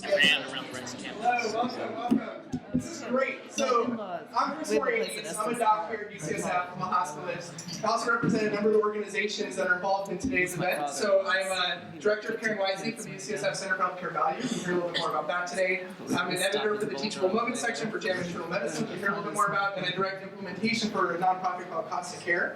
ran around the rest of campus. Hello, welcome. This is great. So, I'm Chris Moriarty. I'm a doctor at UCSF. I'm a hospitalist. I also represent a number of the organizations that are involved in today's event. So, I'm Director of Caring Wisely for the UCSF Center for Healthcare Values. You'll hear a little bit more about that today. I'm an editor for the Teachable Moments section for JAMA Internal Medicine. You'll hear a little bit more about, and I direct implementation for a nonprofit called Cost of Care.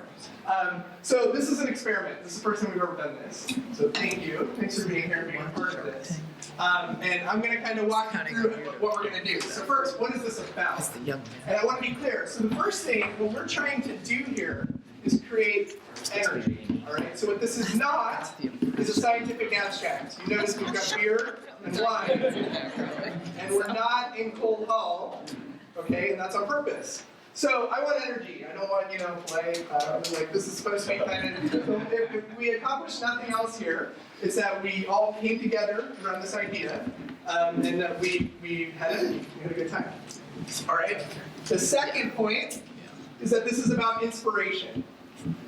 So, this is an experiment. This is the first time we've ever done this. So, thank you. Thanks for being here and being a part of this. And I'm going to kind of walk you through what we're going to do. So first, what is this about? And I want to be clear. So the first thing, what we're trying to do here is create energy. All right. So what this is not is a scientific abstract. You notice we've got beer and wine, and we're not in Cole Hall. Okay, and that's on purpose. So I want energy. I don't want, like this is supposed to be kind of, if we accomplish nothing else here, it's that we all came together around this idea, and that we had energy, we had a good time. All right? The second point is that this is about inspiration.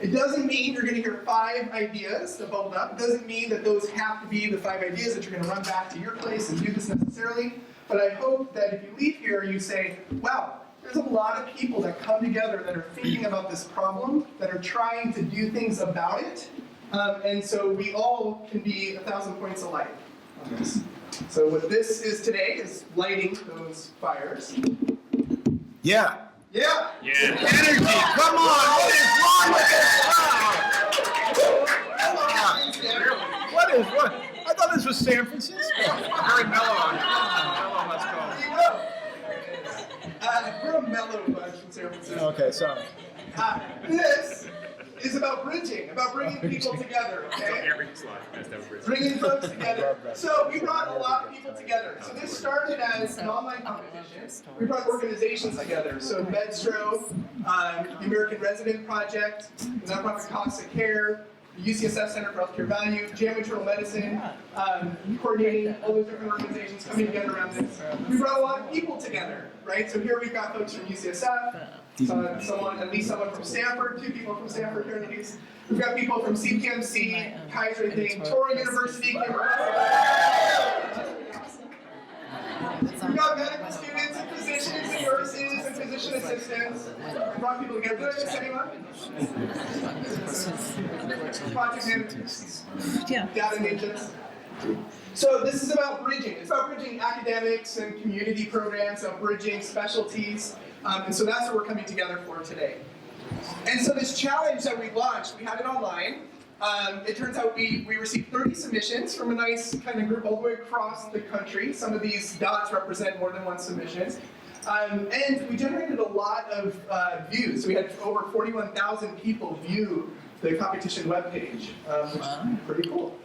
It doesn't mean you're going to hear 5 ideas that bubbled up. It doesn't mean that those have to be the 5 ideas that you're going to run back to your place and do this necessarily. But I hope that if you leave here, you say, wow, there's a lot of people that come together that are thinking about this problem, that are trying to do things about it, and so we all can be 1,000 points of light on this. So what this is today is lighting those fires. Yeah. Yeah. Energy. Come on. What is wrong with this? What is what? I thought this was San Francisco. Very mellow on mellow, let's go. There you go. We're a mellow bunch in San Francisco. Okay, sorry. This is about bridging, about bringing people together, okay? Bringing folks together. So we brought a lot of people together. So this started as an online competition. We brought organizations together. So MedStro, the American Resident Project, the nonprofit Cost of Care, the UCSF Center for Healthcare Value, JAMA Internal Medicine, coordinating all those different organizations coming together around this. We brought a lot of people together, right? So here we've got folks from UCSF, at least someone from Stanford, 2 people from Stanford here at least. We've got people from CPMC, Kaiser, I think, Torrey University, We've got medical students and physicians and nurses and physician assistants. We brought people together. Did I miss anyone? Project managers. Data ninjas. So this is about bridging. It's about bridging academics and community programs, about bridging specialties. And so that's what we're coming together for today. And so this challenge that we launched, we had it online. It turns out we received 30 submissions from a nice kind of group all the way across the country. Some of these dots represent more than one submission. And we generated a lot of views. We had over 41,000 people view the competition webpage, which is pretty cool.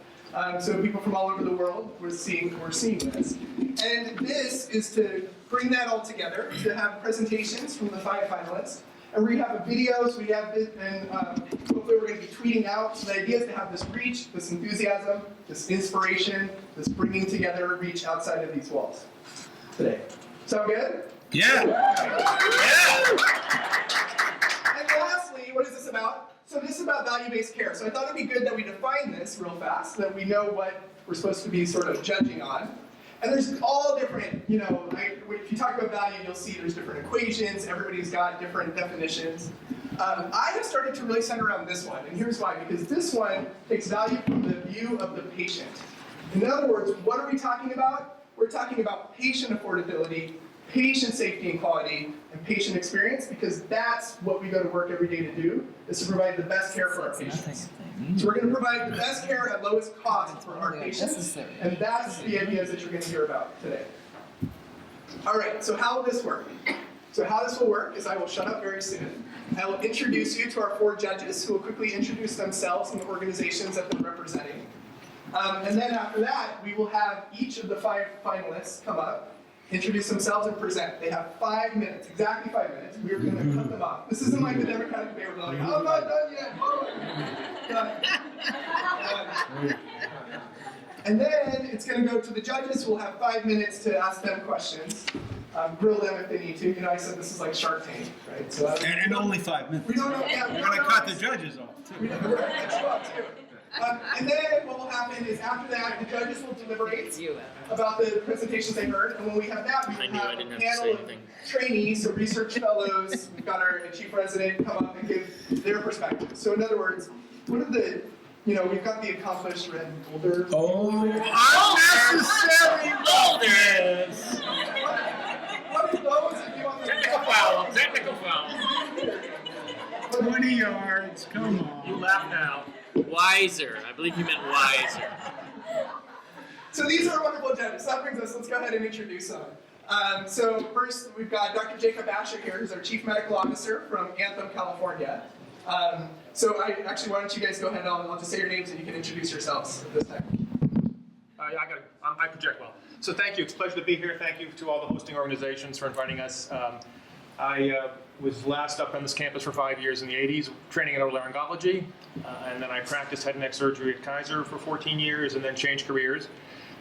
So people from all over the world were seeing this. And this is to bring that all together, to have presentations from the 5 finalists. And we have videos, we have this, and hopefully we're going to be tweeting out. So the idea is to have this reach, this enthusiasm, this inspiration, this bringing together reach outside of these walls today. Sound good? Yeah. And lastly, what is this about? So this is about value-based care. So I thought it'd be good that we define this real fast, so that we know what we're supposed to be sort of judging on. And there's all different, if you talk about value, you'll see there's different equations, everybody's got different definitions. I have started to really center around this one, and here's why, because this one takes value from the view of the patient. In other words, what are we talking about? We're talking about patient affordability, patient safety and quality, and patient experience, because that's what we go to work every day to do, is to provide the best care for our patients. So we're going to provide the best care at lowest cost for our patients, and that's the ideas that you're going to hear about today. All right, so how will this work? So how this will work is I will shut up very soon. I will introduce you to our 4 judges who will quickly introduce themselves and the organizations that they're representing. And then after that, we will have each of the 5 finalists come up, introduce themselves, and present. They have 5 minutes, exactly 5 minutes. We are going to cut them off. This isn't like the Democratic debate where they're like, I'm not done yet. And then it's going to go to the judges who will have 5 minutes to ask them questions, grill them if they need to. I said this is like Shark Tank, right? So and only 5 minutes. We don't know. Yeah, We're going to cut the judges off, too. We're going to cut you off, too. And then what will happen is after that, the judges will deliberate about the presentations they heard. And when we have that, we will have a panel of trainees, so research fellows. We've got our chief resident come up and give their perspective. So in other words, what are the, we've got the accomplished red older. Oh, unnecessary boldness. What are those if you want to Technical foul. 20 yards, come on. You laugh now. Wiser. I believe you meant wiser. So these are wonderful judges. That brings us, let's go ahead and introduce them. So first, we've got Dr. Jacob Asher here, who's our Chief Medical Officer from Anthem, California. So why don't you guys go ahead and I'll just say your names and you can introduce yourselves at this time. I project well. So thank you. It's a pleasure to be here. Thank you to all the hosting organizations for inviting us. I was last up on this campus for 5 years in the 80s, training in otolaryngology, and then I practiced head and neck surgery at Kaiser for 14 years and then changed careers.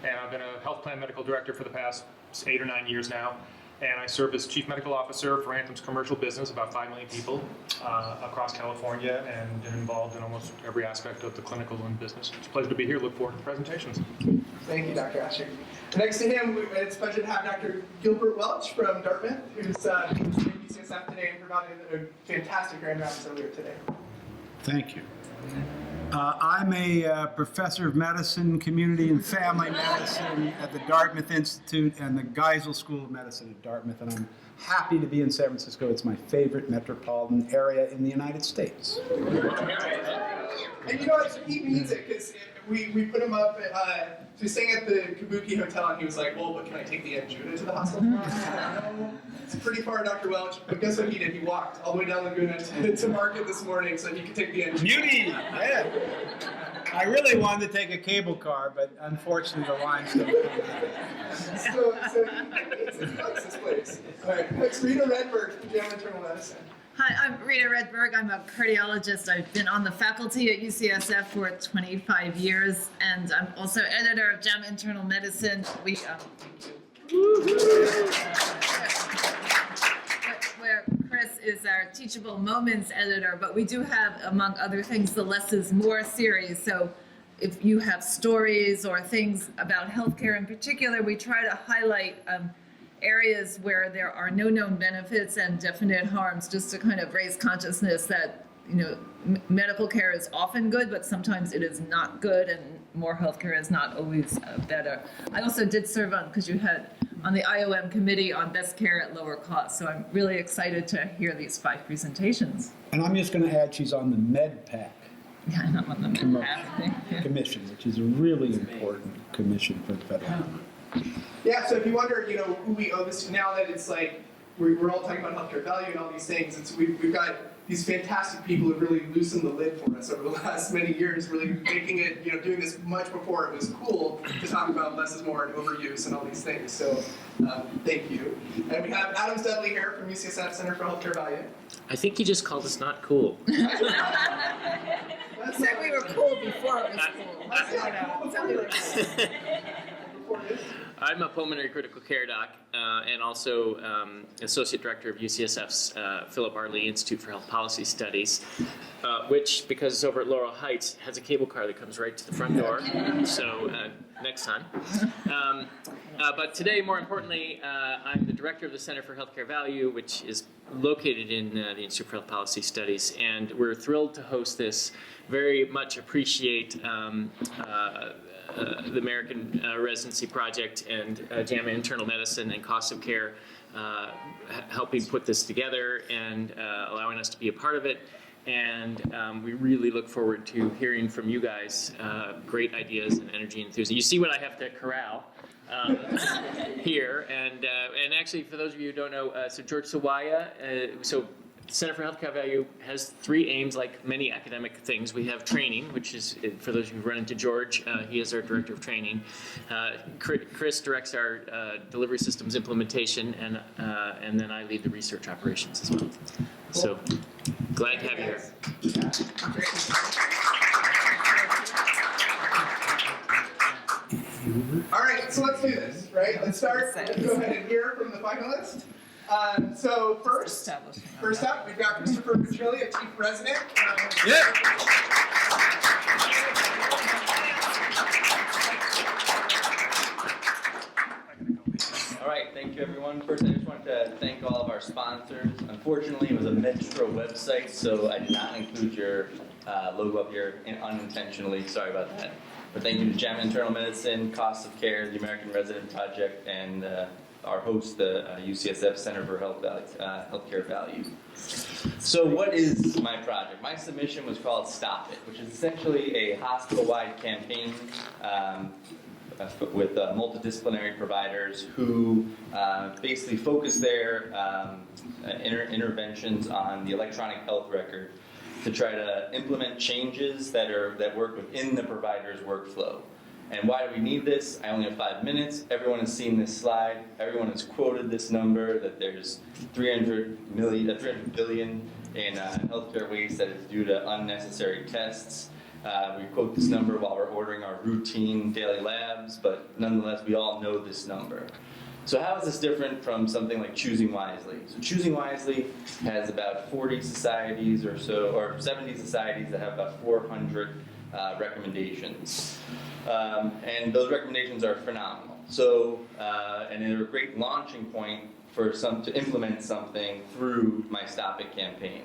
And I've been a health plan medical director for the past 8 or 9 years now. And I serve as Chief Medical Officer for Anthem's commercial business, about 5 million people across California, and been involved in almost every aspect of the clinical and business. It's a pleasure to be here. Look forward to the presentations. Thank you, Dr. Asher. Next to him, it's a pleasure to have Dr. Gilbert Welch from Dartmouth, who's in UCSF today and provided a fantastic grand rounds earlier today. Thank you. I'm a professor of medicine, community and family medicine at the Dartmouth Institute and the Geisel School of Medicine at Dartmouth, and I'm happy to be in San Francisco. It's my favorite metropolitan area in the United States. And you know what? He means it, because we put him up, so he's staying at the Kabuki Hotel, and he was like, well, but can I take the Judah to the hospital? No, it's pretty far, Dr. Welch. But guess what he did? He walked all the way down Laguna to Market this morning so he could take the Judah. Beauty! Yeah. I really wanted to take a cable car, but unfortunately the lines don't come out. So he likes this place. All right, next, Rita Redberg from JAMA Internal Medicine. Hi, I'm Rita Redberg. I'm a cardiologist. I've been on the faculty at UCSF for 25 years, and I'm also editor of JAMA Internal Medicine. Where Chris is our Teachable Moments editor, but we do have, among other things, the Less is More series. So if you have stories or things about healthcare in particular, we try to highlight areas where there are no known benefits and definite harms, just to kind of raise consciousness that, medical care is often good, but sometimes it is not good, and more healthcare is not always better. I also did serve because you had on the IOM committee on best care at lower cost, so I'm really excited to hear these 5 presentations. And I'm just going to add she's on the MedPAC. Yeah, I'm on the MedPAC Commission, which is a really important commission for the federal government. Yeah, so if you wonder, who we owe this to now that it's like we're all talking about healthcare value and all these things, we've got these fantastic people who really loosened the lid for us over the last many years, really making it, doing this much before it was cool to talk about less is more and overuse and all these things. So thank you. And we have Adam Studley here from UCSF Center for Healthcare Value. I think he just called us not cool. He said we were cool before it was cool. I'm a pulmonary critical care doc and also associate director of UCSF's Philip R. Lee Institute for Health Policy Studies, which, because it's over at Laurel Heights, has a cable car that comes right to the front door. So next time. But today, more importantly, I'm the director of the Center for Healthcare Value, which is located in the Institute for Health Policy Studies, and we're thrilled to host this. Very much appreciate the American Residency Project and JAMA Internal Medicine and Cost of Care helping put this together and allowing us to be a part of it. And we really look forward to hearing from you guys great ideas and energy and enthusiasm. You see what I have to corral here. And actually, for those of you who don't know, so George Sawaya, Center for Healthcare Value has 3 aims, like many academic things. We have training, which is, for those of you who run into George, he is our director of training. Chris directs our delivery systems implementation, and then I lead the research operations as well. So glad to have you here. All right, so let's do this, right? Let's start. Let's go ahead and hear from the finalists. So first up, we've got Christopher Petrilli, a chief resident. everyone. First, I just want to thank all of our sponsors. Unfortunately, it was a Metro website, so I did not include your logo up here unintentionally. Sorry about that. But thank you to JAMA Internal Medicine, Cost of Care, the American Resident Project, and our host, the UCSF Center for Healthcare Value. So what is my project? My submission was called Stop It, which is essentially a hospital-wide campaign with multidisciplinary providers who basically focus their interventions on the electronic health record to try to implement changes that work within the provider's workflow. And why do we need this? I only have 5 minutes. Everyone has seen this slide. Everyone has quoted this number that there's 300 billion in healthcare waste that is due to unnecessary tests. We quote this number while we're ordering our routine daily labs, but nonetheless, we all know this number. So how is this different from something like Choosing Wisely? So Choosing Wisely has about 40 societies or so, or 70 societies that have about 400 recommendations. And those recommendations are phenomenal. So, and they're a great launching point for to implement something through my Stop It campaign.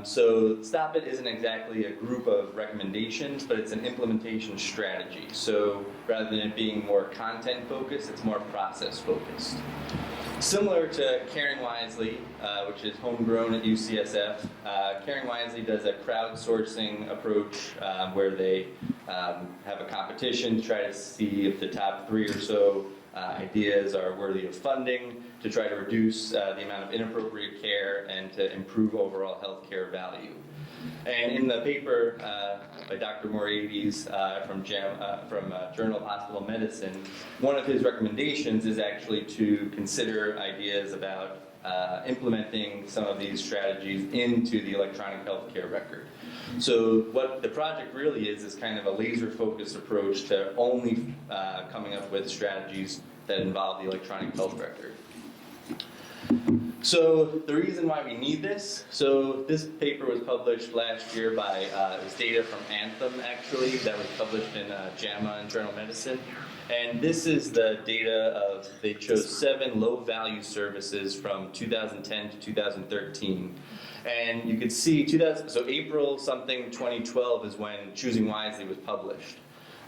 So Stop It isn't exactly a group of recommendations, but it's an implementation strategy. So rather than it being more content focused, it's more process focused. Similar to Caring Wisely, which is homegrown at UCSF, Caring Wisely does a crowdsourcing approach where they have a competition to try to see if the top 3 or so ideas are worthy of funding to try to reduce the amount of inappropriate care and to improve overall healthcare value. And in the paper by Dr. Moriades from Journal of Hospital Medicine, one of his recommendations is actually to consider ideas about implementing some of these strategies into the electronic healthcare record. So what the project really is kind of a laser-focused approach to only coming up with strategies that involve the electronic health record. So the reason why we need this, so this paper was published last year by, it was data from Anthem actually, that was published in JAMA Internal Medicine. And this is the data of, they chose 7 low-value services from 2010 to 2013. And you could see, so April something 2012 is when Choosing Wisely was published.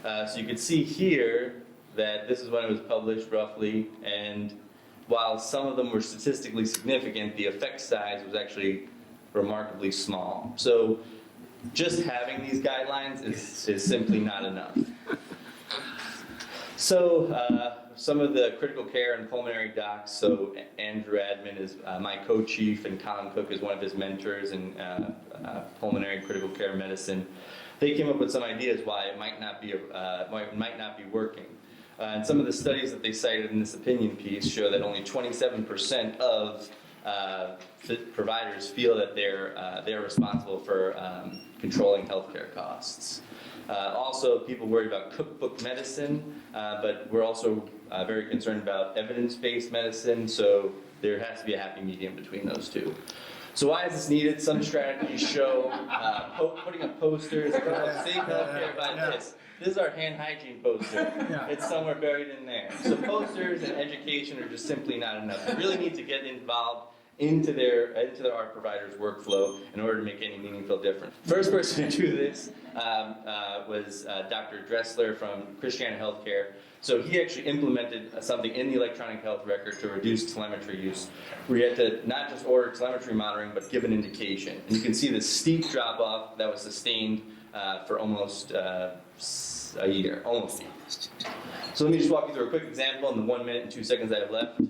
So you could see here that this is when it was published roughly, and while some of them were statistically significant, the effect size was actually remarkably small. So just having these guidelines is simply not enough. So some of the critical care and pulmonary docs, so Andrew Admin is my co-chief and Colin Cook is one of his mentors in pulmonary critical care medicine. They came up with some ideas why it might not be working. And some of the studies that they cited in this opinion piece show that only 27% of providers feel that they're responsible for controlling healthcare costs. Also, people worry about cookbook medicine, but we're also very concerned about evidence-based medicine, so there has to be a happy medium between those two. So why is this needed? Some strategies show putting up posters, save healthcare by this. This is our hand hygiene poster. Yeah. It's somewhere buried in there. So posters and education are just simply not enough. We really need to get involved into our provider's workflow in order to make any meaningful difference. First person to do this was Dr. Dressler from Christiana Healthcare. So he actually implemented something in the electronic health record to reduce telemetry use. We had to not just order telemetry monitoring, but give an indication. And you can see the steep drop-off that was sustained for almost a year, almost. So let me just walk you through a quick example in the 1 minute and 2 seconds I have left.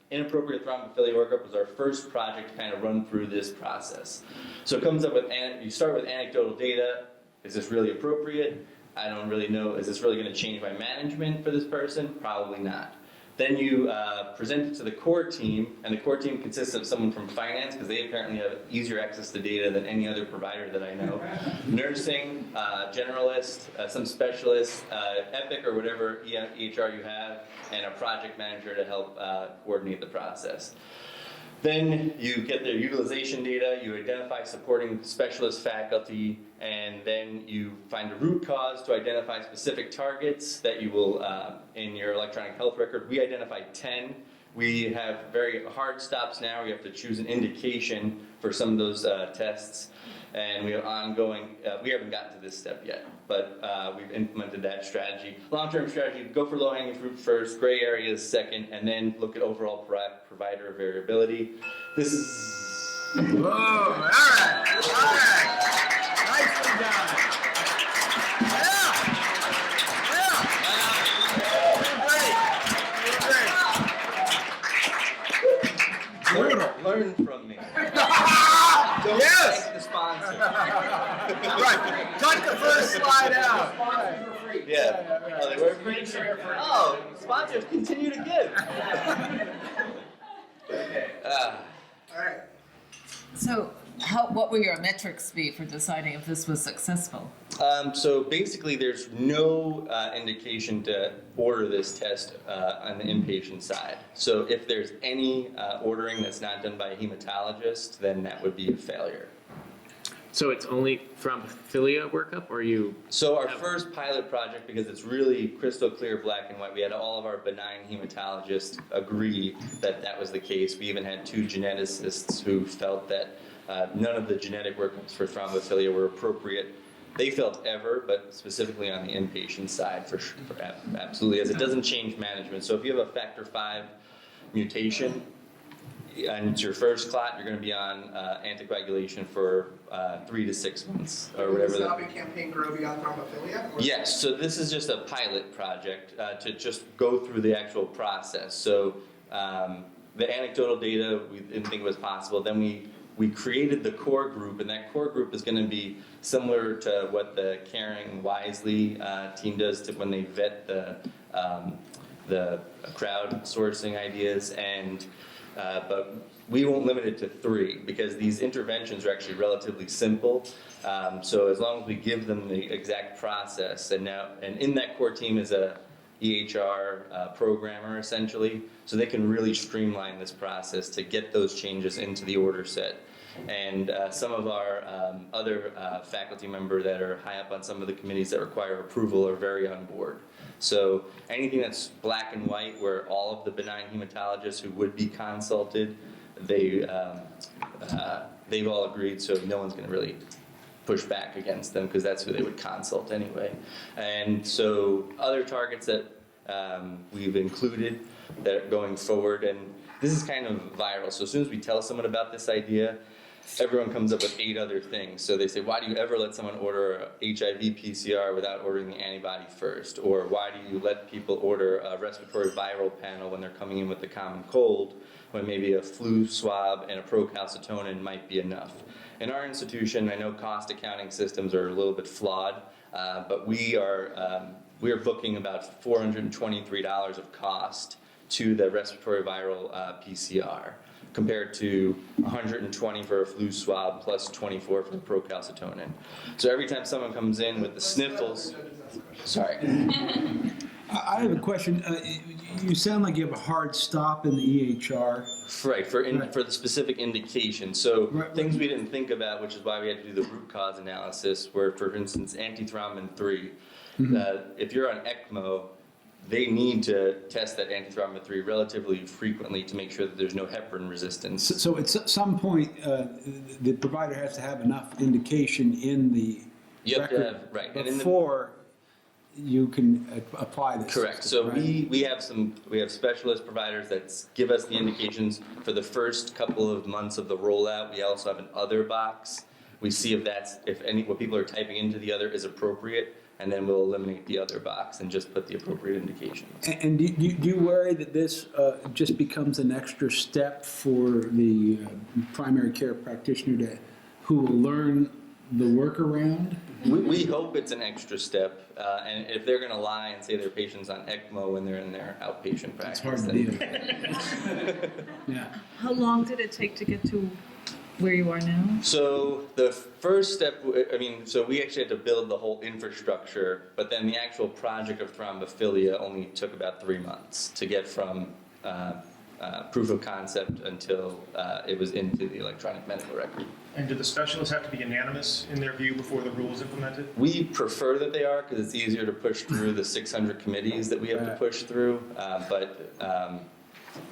Inappropriate thrombophilia workup was our first project to kind of run through this process. So it comes up with, you start with anecdotal data. Is this really appropriate? I don't really know. Is this really going to change my management for this person? Probably not. Then you present it to the core team, and the core team consists of someone from finance, because they apparently have easier access to data than any other provider that I know. Nursing, generalist, some specialists, Epic or whatever EHR you have, and a project manager to help coordinate the process. Then you get their utilization data, you identify supporting specialist faculty, and then you find a root cause to identify specific targets that you will, in your electronic health record. We identified 10. We have very hard stops now. We have to choose an indication for some of those tests. And we have ongoing, we haven't gotten to this step yet, but we've implemented that strategy. Long-term strategy, go for low-hanging fruit first, gray areas second, and then look at overall provider variability. This is... Whoa, all right. Nicely done. Learn from me. Don't Yes. thank the sponsor. Right, cut the first slide out. Yeah. Oh, they were free? Oh, sponsors continue to give. All right. So what will your metrics be for deciding if this was successful? So basically, there's no indication to order this test on the inpatient side. So if there's any ordering that's not done by a hematologist, then that would be a failure. So it's only thrombophilia workup, or you? So our first pilot project, because it's really crystal clear, black and white, we had all of our benign hematologists agree that that was the case. We even had 2 geneticists who felt that none of the genetic workups for thrombophilia were appropriate. They felt ever, but specifically on the inpatient side, for sure, absolutely, as it doesn't change management. So if you have a factor V mutation, and it's your first clot, you're going to be on anticoagulation for 3 to 6 months or whatever. Will the stopping campaign grow beyond thrombophilia? Yes, so this is just a pilot project to just go through the actual process. So the anecdotal data we didn't think was possible. Then we created the core group, and that core group is going to be similar to what the Caring Wisely team does when they vet the crowdsourcing ideas. And but we won't limit it to 3 because these interventions are actually relatively simple. So as long as we give them the exact process, and in that core team is a EHR programmer essentially, so they can really streamline this process to get those changes into the order set. And some of our other faculty members that are high up on some of the committees that require approval are very on board. So anything that's black and white, where all of the benign hematologists who would be consulted, they've all agreed, so no one's going to really push back against them because that's who they would consult anyway. And so other targets that we've included that are going forward, and this is kind of viral. So as soon as we tell someone about this idea, everyone comes up with 8 other things. So they say, why do you ever let someone order a HIV PCR without ordering the antibody first? Or why do you let people order a respiratory viral panel when they're coming in with the common cold, when maybe a flu swab and a procalcitonin might be enough? In our institution, I know cost accounting systems are a little bit flawed, but we are booking about $423 of cost to the respiratory viral PCR, compared to $120 for a flu swab plus $24 for the procalcitonin. So every time someone comes in with the sniffles, sorry. I have a question. You sound like you have a hard stop in the EHR. Right, for the specific indication. So Right. things we didn't think about, which is why we had to do the root cause analysis, where, for instance, antithrombin 3, if you're on ECMO, they need to test that antithrombin 3 relatively frequently to make sure that there's no heparin resistance. So at some point, the provider has to have enough indication in the You have to record have, right. And in the, before you can apply this. correct. system, So right? we have specialist providers that give us the indications for the first couple of months of the rollout. We also have an other box. We see if what people are typing into the other is appropriate, and then we'll eliminate the other box and just put the appropriate indications. And do you worry that this just becomes an extra step for the primary care practitioner who will learn the workaround? We hope it's an extra step, and if they're going to lie and say their patient's on ECMO when they're in their outpatient practice, It's hard to then- deal with. Yeah. How long did it take to get to where you are now? So the first step, so we actually had to build the whole infrastructure, but then the actual project of thrombophilia only took about 3 months to get from proof of concept until it was into the electronic medical record. And do the specialists have to be unanimous in their view before the rule is implemented? We prefer that they are because it's easier to push through the 600 committees that we have to push through. But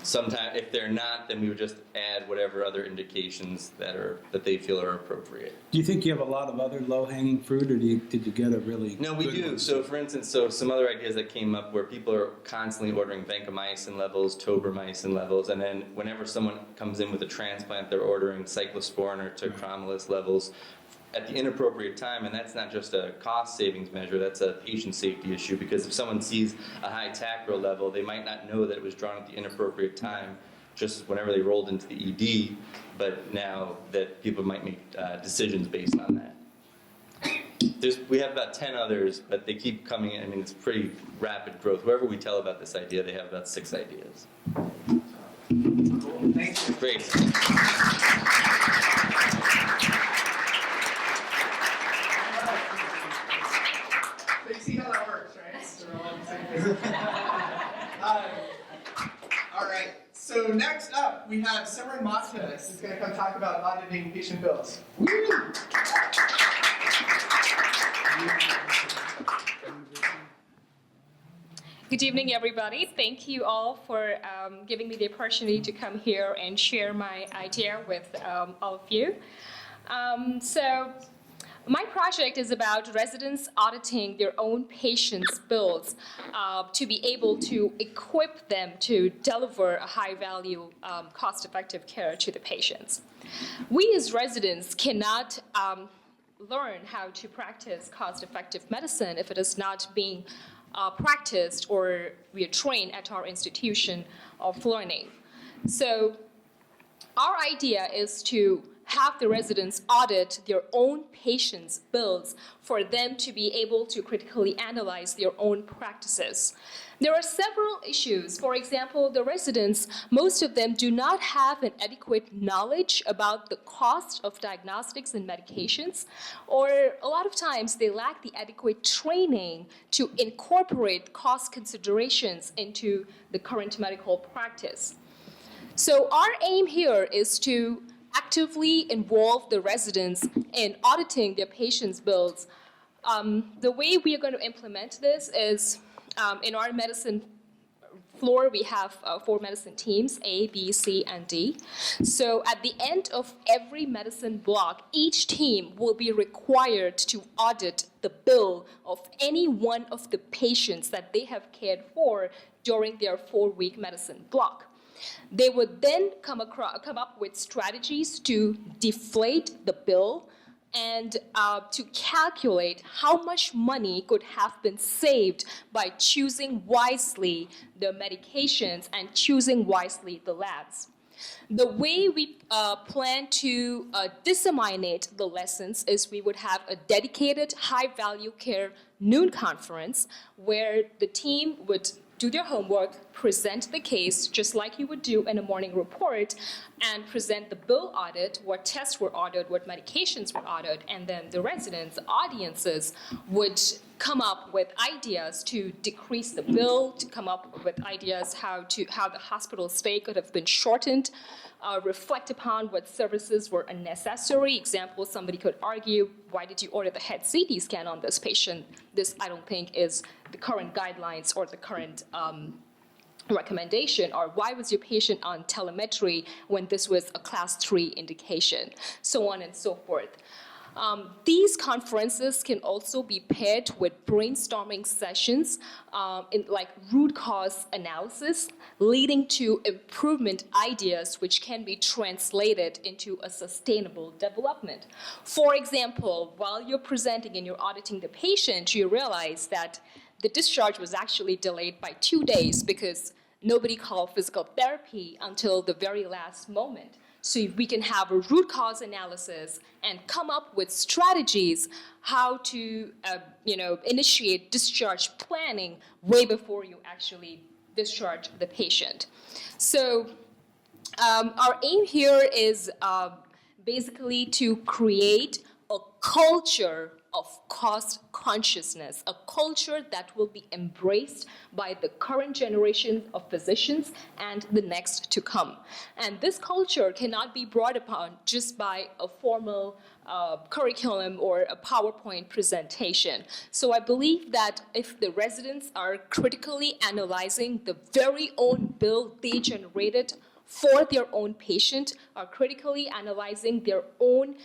sometimes, if they're not, then we would just add whatever other indications that they feel are appropriate. Do you think you have a lot of other low-hanging fruit, or did you get a really No, we good do. one? So, for instance, some other ideas that came up where people are constantly ordering vancomycin levels, tobramycin levels, and then whenever someone comes in with a transplant, they're ordering cyclosporin or tacrolimus levels at the inappropriate time, and that's not just a cost savings measure, that's a patient safety issue, because if someone sees a high tacro level, they might not know that it was drawn at the inappropriate time, just whenever they rolled into the ED, but now that people might make decisions based on that. We have about 10 others, but they keep coming in. I mean, it's pretty rapid growth. Whoever we tell about this idea, they have about 6 ideas. Thank you. Great. So you see how that works, right? So we're all on the same page. All right. So next up, we have Simran Mata, who's going to come talk about auditing patient bills. Good evening, everybody. Thank you all for giving me the opportunity to come here and share my idea with all of you. So my project is about residents auditing their own patients' bills to be able to equip them to deliver a high-value, cost-effective care to the patients. We as residents cannot learn how to practice cost-effective medicine if it is not being practiced or we are trained at our institution of learning. So our idea is to have the residents audit their own patients' bills for them to be able to critically analyze their own practices. There are several issues. For example, the residents, most of them do not have an adequate knowledge about the cost of diagnostics and medications, or a lot of times they lack the adequate training to incorporate cost considerations into the current medical practice. So our aim here is to actively involve the residents in auditing their patients' bills. The way we are going to implement this is in our medicine floor, we have 4 medicine teams, A, B, C, and D. So at the end of every medicine block, each team will be required to audit the bill of any one of the patients that they have cared for during their 4-week medicine block. They would then come up with strategies to deflate the bill and to calculate how much money could have been saved by choosing wisely the medications and choosing wisely the labs. The way we plan to disseminate the lessons is we would have a dedicated high-value care noon conference where the team would do their homework, present the case, just like you would do in a morning report, and present the bill audit, what tests were audited, what medications were audited, and then the residents, audiences, would come up with ideas to decrease the bill, to come up with ideas how the hospital stay could have been shortened, reflect upon what services were unnecessary. Example, somebody could argue, why did you order the head CT scan on this patient? This, I don't think, is the current guidelines or the current recommendation, or why was your patient on telemetry when this was a class 3 indication, so on and so forth. These conferences can also be paired with brainstorming sessions in like root cause analysis, leading to improvement ideas which can be translated into a sustainable development. For example, while you're presenting and you're auditing the patient, you realize that the discharge was actually delayed by 2 days because nobody called physical therapy until the very last moment. So we can have a root cause analysis and come up with strategies how to, initiate discharge planning way before you actually discharge the patient. So our aim here is basically to create a culture of cost consciousness, a culture that will be embraced by the current generation of physicians and the next to come. And this culture cannot be brought upon just by a formal curriculum or a PowerPoint presentation. So I believe that if the residents are critically analyzing the very own bill they generated for their own patient, are critically analyzing their own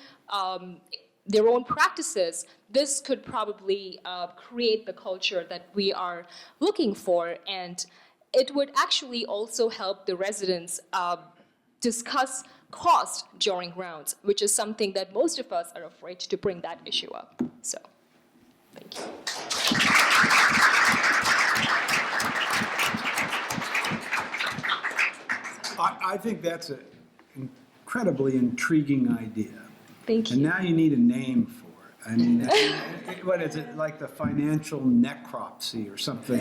practices, this could probably create the culture that we are looking for. And it would actually also help the residents discuss cost during rounds, which is something that most of us are afraid to bring that issue up. So, thank you. I think that's an incredibly intriguing idea. Thank And you. now you need a name for it. I mean, what is it, like the financial necropsy or something?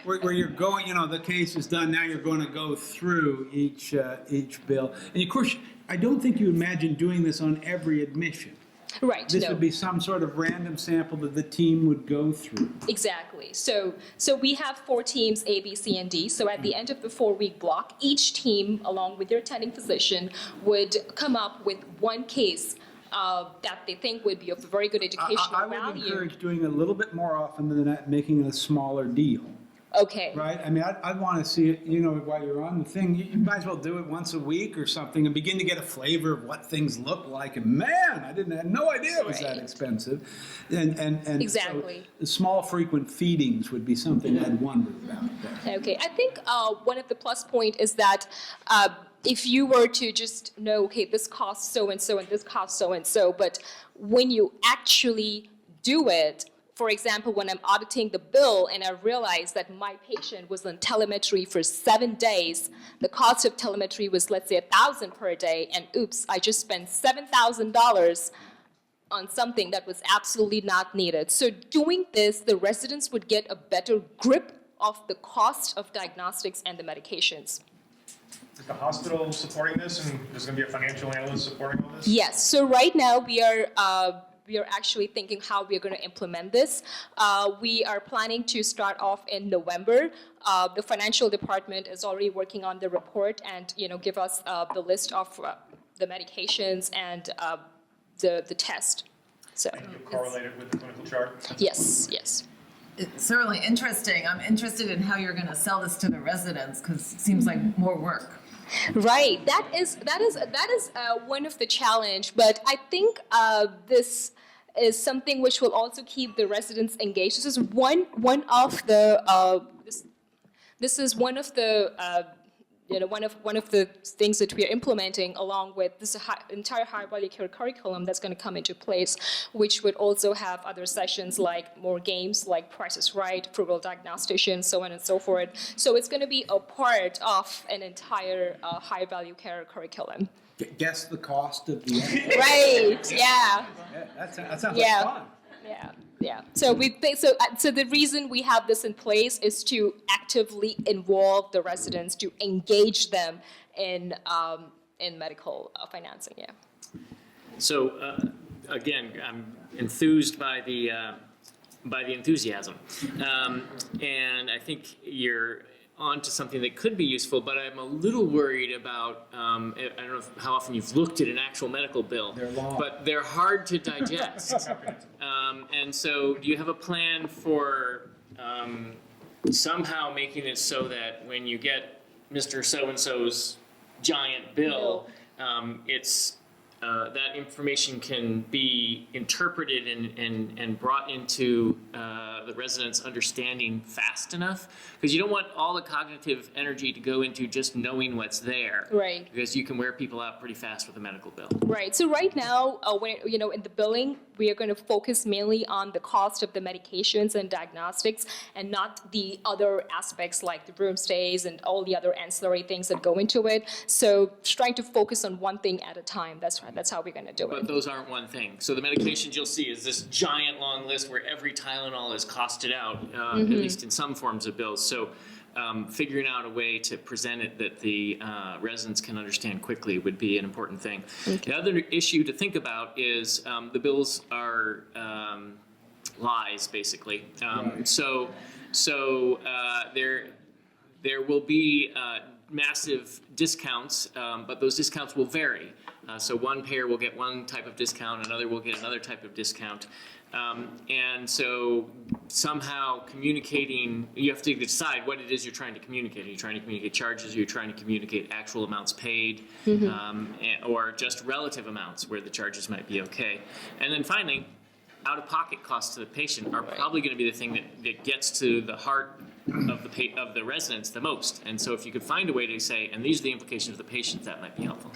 Where you're going, the case is done, now you're going to go through each bill. And of course, I don't think you imagine doing this on every admission. Right, This no. would be some sort of random sample that the team would go through. Exactly. So we have 4 teams, A, B, C, and D. So at the end of the 4-week block, each team, along with their attending physician, would come up with one case that they think would be of very good educational I would value. encourage doing it a little bit more often than that, making it a smaller deal. Okay. Right? I mean, I'd want to see it, while you're on the thing, you might as well do it once a week or something and begin to get a flavor of what things look like. And man, I had no idea it was that Right. expensive. And Exactly. So small frequent feedings would be something I'd wonder about there. Okay. I think one of the plus point is that if you were to just know, okay, this costs so-and-so and this costs so-and-so, but when you actually do it, for example, when I'm auditing the bill and I realize that my patient was on telemetry for 7 days, the cost of telemetry was, let's say, $1,000 per day, and oops, I just spent $7,000 on something that was absolutely not needed. So doing this, the residents would get a better grip of the cost of diagnostics and the medications. Is the hospital supporting this, and there's going to be a financial analyst supporting all this? Yes. So right now we are actually thinking how we are going to implement this. We are planning to start off in November. The financial department is already working on the report and give us the list of the medications and the test. So And you correlate it with the clinical chart? yes. It's certainly interesting. I'm interested in how you're going to sell this to the residents because it seems like more work. Right. That is one of the challenge, but I think this is something which will also keep the residents engaged. This is one of the one of the things that we are implementing along with this entire high value care curriculum that's going to come into place, which would also have other sessions like more games like Price is Right, Frugal Diagnostician, so on and so forth. So it's going to be a part of an entire high value care curriculum. Guess the cost of the Right. Yeah. That sounds like Yeah. fun. Yeah. So so the reason we have this in place is to actively involve the residents, to engage them in medical financing. Yeah. So again, I'm enthused by the enthusiasm, and I think you're onto something that could be useful. But I'm a little worried about. I don't know how often you've looked at an actual medical bill, They're long. but they're hard to digest. And so, do you have a plan for somehow making it so that when you get Mr. So-and-so's giant bill, it's that information can be interpreted and brought into the residents' understanding fast enough? Because you don't want all the cognitive energy to go into just knowing what's there. Right. Because you can wear people out pretty fast with a medical bill. Right. So right now, when in the billing, we are going to focus mainly on the cost of the medications and diagnostics, and not the other aspects like the room stays and all the other ancillary things that go into it. So trying to focus on one thing at a time. That's right. That's how we're going to do But it. those aren't one thing. So the medications you'll see is this giant long list where every Tylenol is costed out, at least in some forms of bills. So figuring out a way to present it that the residents can understand quickly would be an important thing. The other issue to think about is the bills are lies, basically. So there will be massive discounts, but those discounts will vary. So one payer will get one type of discount, another will get another type of discount. And so somehow communicating, you have to decide what it is you're trying to communicate. Are you trying to communicate charges? Are you trying to communicate actual amounts paid? Or just relative amounts where the charges might be okay? And then finally, out-of-pocket costs to the patient are probably going to be the thing that gets to the heart of the residents the most. And so if you could find a way to say, and these are the implications of the patients, that might be helpful.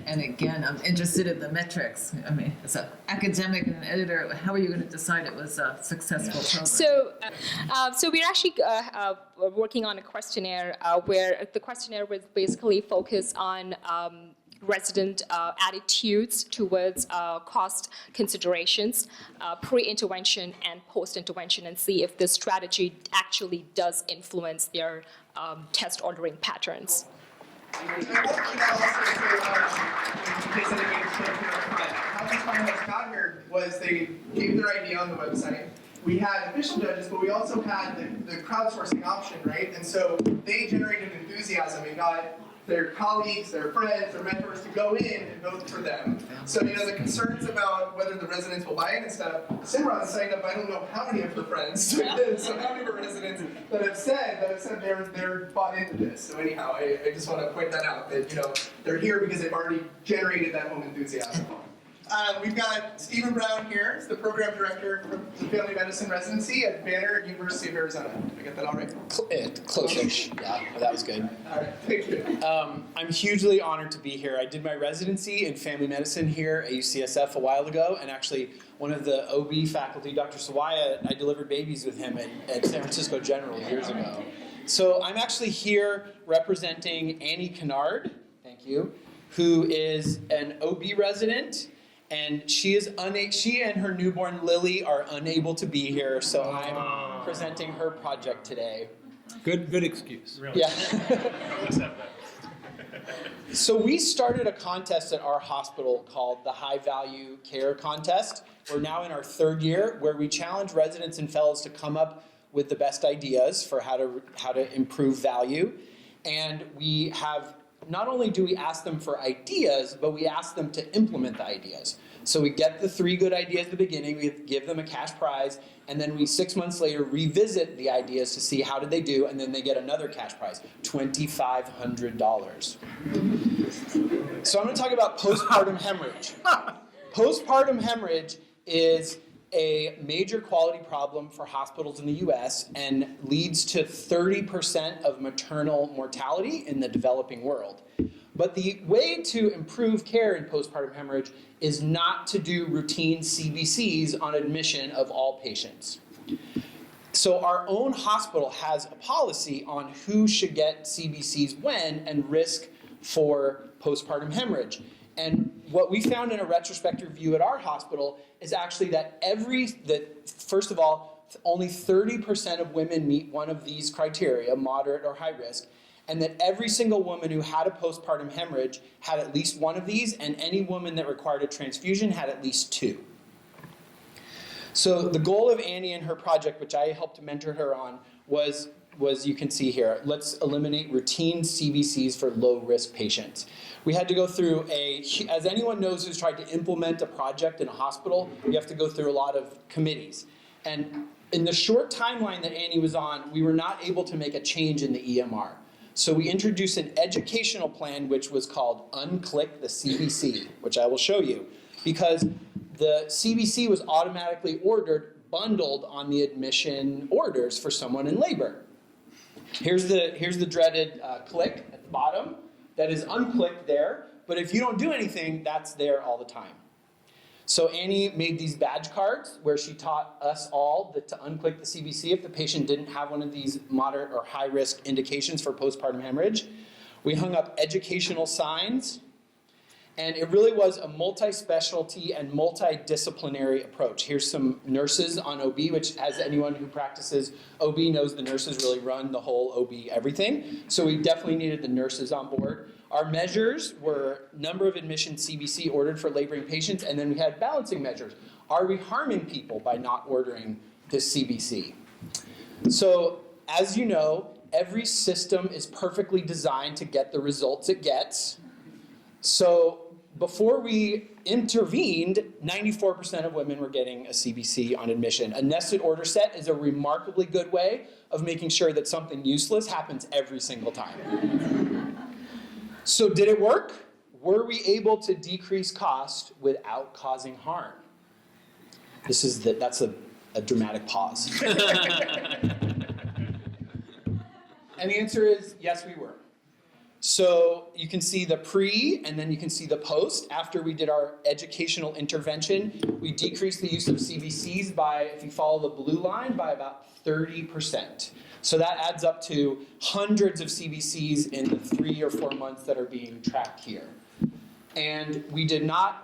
And again, I'm interested in the metrics. I mean, as an academic and an editor, how are you going to decide it was a successful program? So we're actually working on a questionnaire where the questionnaire was basically focused on resident attitudes towards cost considerations, pre-intervention and post-intervention, and see if this strategy actually does influence their test ordering patterns. I want to also say, in case I didn't get to clear up, how these finalists got here was they gave their idea on the website. We had official judges, but we also had the crowdsourcing option, right? And so they generated enthusiasm and got their colleagues, their friends, their mentors to go in and vote for them. So, the concerns about whether the residents will buy it and stuff, Simran signed up, I don't know how many of her friends, so how many of her residents that have said they're bought into this. So anyhow, I just want to point that out, that, they're here because they've already generated that home enthusiasm. We've got Stephen Brown here, he's the program director for the Family Medicine Residency at Banner University of Arizona. Did I get that all right? Close-ish, yeah, but that was good. All right, thank you. I'm hugely honored to be here. I did my residency in family medicine here at UCSF a while ago, and actually one of the OB faculty, Dr. Sawaya, I delivered babies with him at San Francisco General years ago. So I'm actually here representing Annie Kennard, thank you, who is an OB resident. And she and her newborn Lily are unable to be here, so I'm presenting her project today. Good excuse. Really? Yeah. Let's have that. So we started a contest at our hospital called the High Value Care Contest. We're now in our third year, where we challenge residents and fellows to come up with the best ideas for how to improve value. And we have, not only do we ask them for ideas, but we ask them to implement the ideas. So we get the 3 good ideas at the beginning, we give them a cash prize, and then we 6 months later revisit the ideas to see how did they do, and then they get another cash prize, $2,500. So I'm going to talk about postpartum hemorrhage. Postpartum hemorrhage is a major quality problem for hospitals in the US and leads to 30% of maternal mortality in the developing world. But the way to improve care in postpartum hemorrhage is not to do routine CBCs on admission of all patients. So our own hospital has a policy on who should get CBCs when and risk for postpartum hemorrhage. And what we found in a retrospective review at our hospital is actually that first of all, only 30% of women meet one of these criteria, moderate or high risk, and that every single woman who had a postpartum hemorrhage had at least one of these, and any woman that required a transfusion had at least 2. So the goal of Annie and her project, which I helped mentor her on, was you can see here, let's eliminate routine CBCs for low-risk patients. We had to go through as anyone knows who's tried to implement a project in a hospital, you have to go through a lot of committees. And in the short timeline that Annie was on, we were not able to make a change in the EMR. So we introduced an educational plan which was called Unclick the CBC, which I will show you, because the CBC was automatically bundled on the admission orders for someone in labor. Here's the dreaded click at the bottom. That is unclicked there, but if you don't do anything, that's there all the time. So Annie made these badge cards where she taught us all to unclick the CBC if the patient didn't have one of these moderate or high risk indications for postpartum hemorrhage. We hung up educational signs, and it really was a multi-specialty and multidisciplinary approach. Here's some nurses on OB, which as anyone who practices OB knows the nurses really run the whole OB everything. So we definitely needed the nurses on board. Our measures were number of admission CBC ordered for laboring patients, and then we had balancing measures. Are we harming people by not ordering this CBC? So, as you know, every system is perfectly designed to get the results it gets. So, before we intervened, 94% of women were getting a CBC on admission. A nested order set is a remarkably good way of making sure that something useless happens every single time. So did it work? Were we able to decrease cost without causing harm? That's a dramatic pause. And the answer is yes, we were. So you can see the pre, and then you can see the post. After we did our educational intervention, we decreased the use of CBCs by, if you follow the blue line, by about 30%. So that adds up to hundreds of CBCs in the 3 or 4 months that are being tracked here. And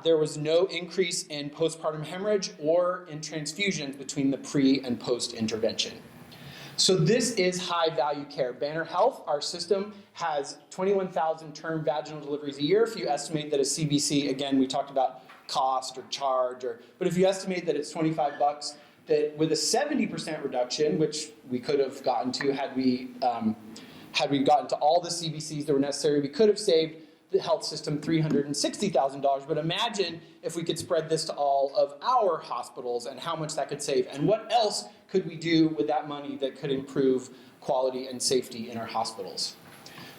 there was no increase in postpartum hemorrhage or in transfusions between the pre and post intervention. So this is high value care. Banner Health, our system, has 21,000 term vaginal deliveries a year. If you estimate that a CBC, again, we talked about cost or charge, but if you estimate that it's $25, that with a 70% reduction, which we could have gotten to had we gotten to all the CBCs that were necessary, we could have saved the health system $360,000. But imagine if we could spread this to all of our hospitals and how much that could save. And what else could we do with that money that could improve quality and safety in our hospitals?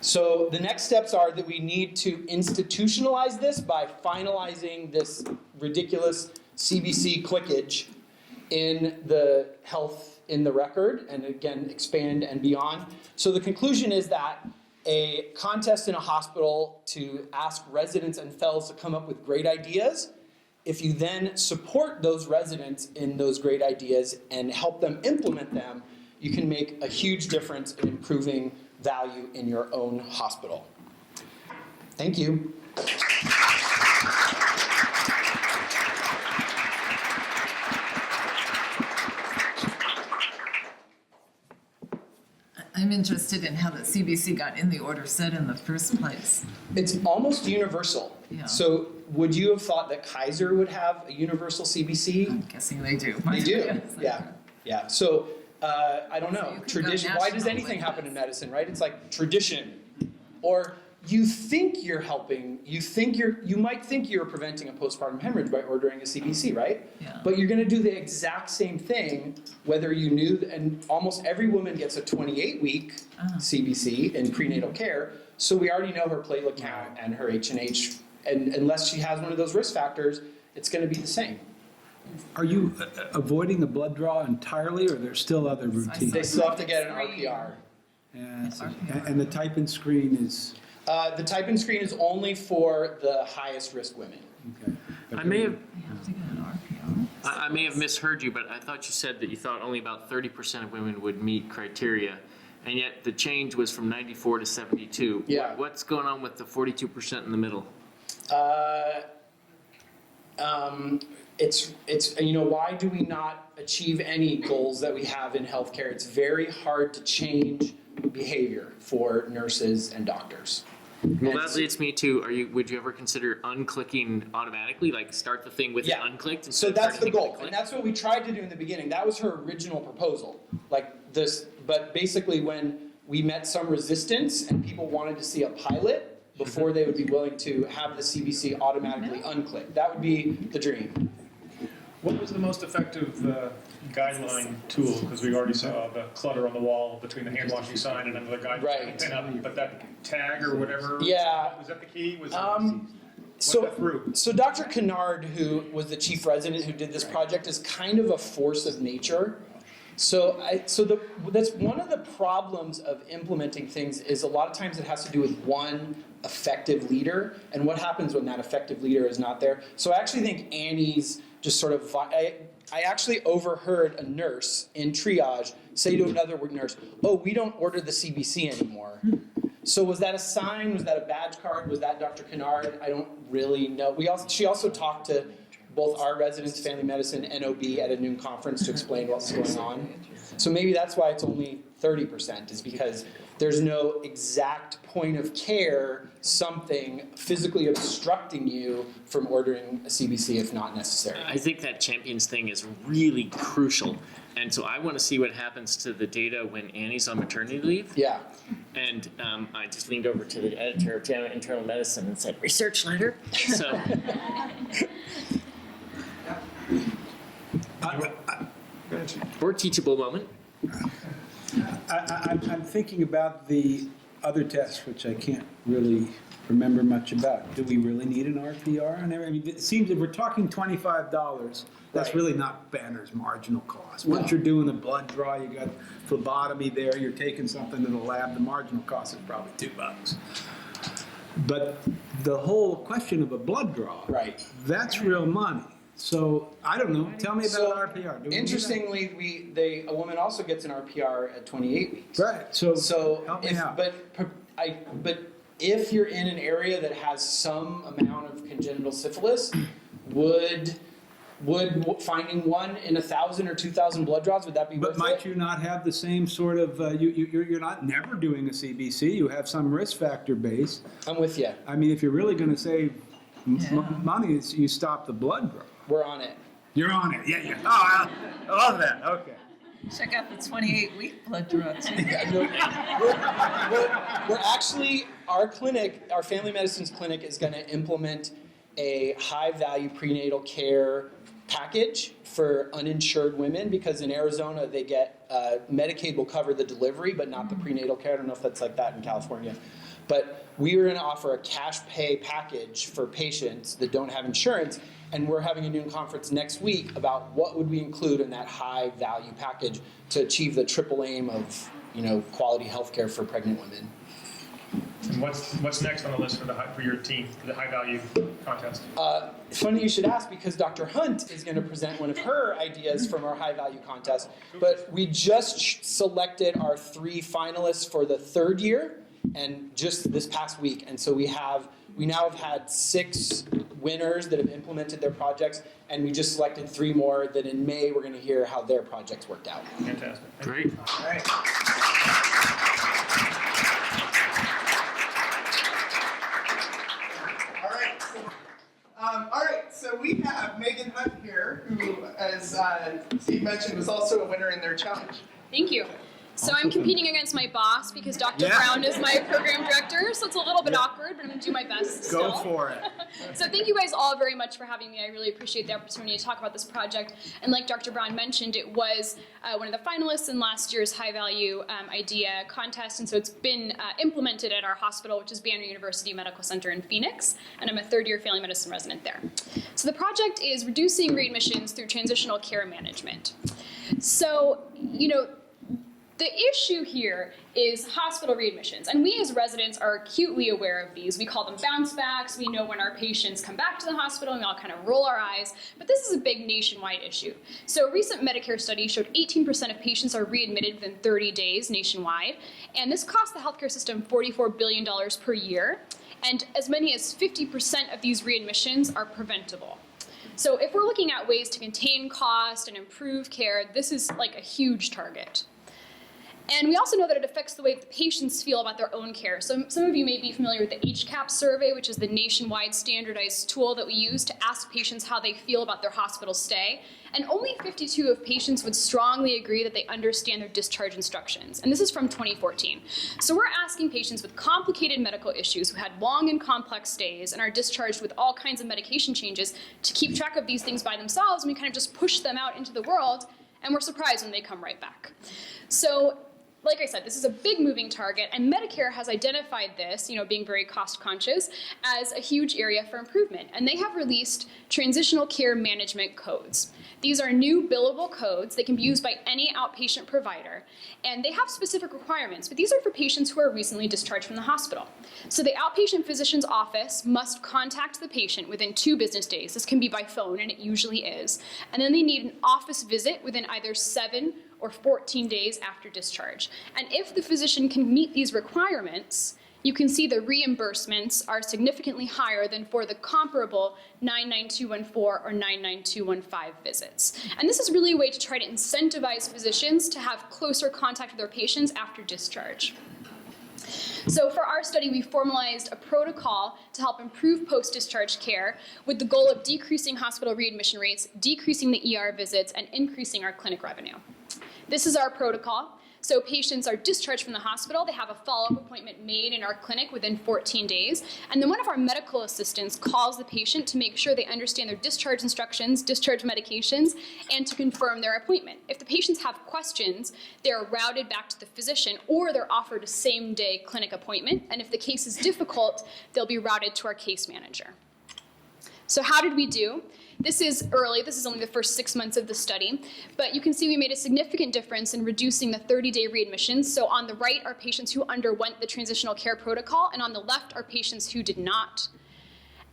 So the next steps are that we need to institutionalize this by finalizing this ridiculous CBC clickage in the health in the record, and again, expand and beyond. So the conclusion is that a contest in a hospital to ask residents and fellows to come up with great ideas, if you then support those residents in those great ideas and help them implement them, you can make a huge difference in improving value in your own hospital. Thank you. I'm interested in how the CBC got in the order set in the first place. It's almost universal. Yeah. So would you have thought that Kaiser would have a universal CBC? I'm guessing they do. They do, yeah. So I don't know. So you could go Why does national anything with happen this. in medicine, right? It's like tradition. Or you think you're helping, you might think you're preventing a postpartum hemorrhage by ordering a CBC, right? Yeah. But you're gonna do the exact same thing whether you knew, and almost every woman gets a 28-week CBC in prenatal care, so we already know her platelet count and her H&H, and unless she has one of those risk factors, it's gonna be the same. Are you avoiding the blood draw entirely, or there's still other routines? They still have to get an RPR. And the type and screen is, The type and screen is only for the highest risk women. okay. I may have You have to get an RPO. I may have misheard you, but I thought you said that you thought only about 30% of women would meet criteria, and yet the change was from 94 to 72. Yeah. What's going on with the 42% in the middle? It's why do we not achieve any goals that we have in healthcare? It's very hard to change behavior for nurses and doctors. Well, that leads me to, would you ever consider unclicking automatically, like start the thing with it unclicked? So instead of that's the starting goal, with and that's what we tried to do in the beginning. That was her original proposal, like this. But basically, when we met some resistance and people wanted to see a pilot before they would be willing to have the CBC automatically unclick, that would be the dream. What was the most effective guideline tool? Because we already saw the clutter on the wall between the hand washing sign and then the guideline. Right. But that tag or whatever. Yeah. Was that the key? So Dr. Kennard, who was the chief resident who did this project, is kind of a force of nature. That's one of the problems of implementing things is a lot of times it has to do with one effective leader and what happens when that effective leader is not there. So I actually think Annie's just sort of, I actually overheard a nurse in triage say to another nurse, "Oh, we don't order the CBC anymore." So was that a sign? Was that a badge card? Was that Dr. Kennard? I don't really know. She also talked to both our residents, family medicine, NOB at a noon conference to explain what was going on. So maybe that's why it's only 30%, is because There's no exact point of care, something physically obstructing you from ordering a CBC if not necessary. I think that champions thing is really crucial. And so I want to see what happens to the data when Annie's on maternity leave. Yeah. And I just leaned over to the editor of JAMA Internal Medicine and said, research letter? So, or teachable moment. I'm thinking about the other tests, which I can't really remember much about. Do we really need an RPR? And I mean, it seems if we're talking $25, that's Right. really not Banner's marginal cost. No. Once you're doing a blood draw, you got phlebotomy there, you're taking something to the lab, the marginal cost is probably $2. But the whole question of a blood draw, Right. that's real money. So I don't know. Tell me about So, RPR. Do we need that? interestingly, a woman also gets an RPR at 28 weeks. Right. So help me if, out. but if you're in an area that has some amount of congenital syphilis, would finding one in 1,000 or 2,000 blood draws, would that be worth But might it? you not have the same sort of, you're not never doing a CBC, you have some risk factor base. I'm with you. I mean, if you're really gonna save money, it's you stop the blood draw. We're on it. You're on it, yeah. Oh, I love that, okay. Check out the 28-week blood draw too. We're actually, our clinic, our family medicines clinic is going to implement a high-value prenatal care package for uninsured women, because in Arizona they get, Medicaid will cover the delivery but not the prenatal care. I don't know if that's like that in California. But we are going to offer a cash pay package for patients that don't have insurance, and we're having a new conference next week about what would we include in that high value package to achieve the triple aim of, quality health care for pregnant women. And what's next on the list for your team, for the high value contest? It's funny you should ask, because Dr. Hunt is going to present one of her ideas from our high value contest. But we just selected our 3 finalists for the 3rd year, and just this past week. And so we now have had 6 winners that have implemented their projects, and we just selected 3 more that in May we're going to hear how their projects worked out. Fantastic. Great. All right. All right, so we have Megan Hunt here, who, as Steve mentioned, was also a winner in their challenge. Thank you. So I'm competing against my boss because Dr. Yeah. Brown is my program director, so it's a little bit awkward, but I'm going to do my best still. Go for it. So thank you guys all very much for having me. I really appreciate the opportunity to talk about this project. And like Dr. Brown mentioned, it was one of the finalists in last year's High Value Idea contest, and so it's been implemented at our hospital, which is Banner University Medical Center in Phoenix, and I'm a 3rd-year family medicine resident there. So the project is reducing readmissions through transitional care management. So, the issue here is hospital readmissions, and we as residents are acutely aware of these. We call them bounce backs. We know when our patients come back to the hospital, and we all kind of roll our eyes, but this is a big nationwide issue. So a recent Medicare study showed 18% of patients are readmitted within 30 days nationwide, and this costs the healthcare system $44 billion per year, and as many as 50% of these readmissions are preventable. So if we're looking at ways to contain cost and improve care, this is like a huge target. And we also know that it affects the way the patients feel about their own care. So some of you may be familiar with the HCAP survey, which is the nationwide standardized tool that we use to ask patients how they feel about their hospital stay. And only 52% of patients would strongly agree that they understand their discharge instructions. And this is from 2014. So we're asking patients with complicated medical issues who had long and complex stays and are discharged with all kinds of medication changes to keep track of these things by themselves, and we kind of just push them out into the world, and we're surprised when they come right back. So, like I said, this is a big moving target, and Medicare has identified this, being very cost conscious, as a huge area for improvement. And they have released transitional care management codes. These are new billable codes that can be used by any outpatient provider, and they have specific requirements, but these are for patients who are recently discharged from the hospital. So the outpatient physician's office must contact the patient within 2 business days. This can be by phone, and it usually is. And then they need an office visit within either 7 or 14 days after discharge. And if the physician can meet these requirements, you can see the reimbursements are significantly higher than for the comparable 99214 or 99215 visits. And this is really a way to try to incentivize physicians to have closer contact with their patients after discharge. So for our study, we formalized a protocol to help improve post-discharge care with the goal of decreasing hospital readmission rates, decreasing the ER visits, and increasing our clinic revenue. This is our protocol. So patients are discharged from the hospital, they have a follow-up appointment made in our clinic within 14 days, and then one of our medical assistants calls the patient to make sure they understand their discharge instructions, discharge medications, and to confirm their appointment. If the patients have questions, they're routed back to the physician, or they're offered a same-day clinic appointment, and if the case is difficult, they'll be routed to our case manager. So how did we do? This is early, this is only the first 6 months of the study, but you can see we made a significant difference in reducing the 30-day readmissions. So on the right are patients who underwent the transitional care protocol, and on the left are patients who did not.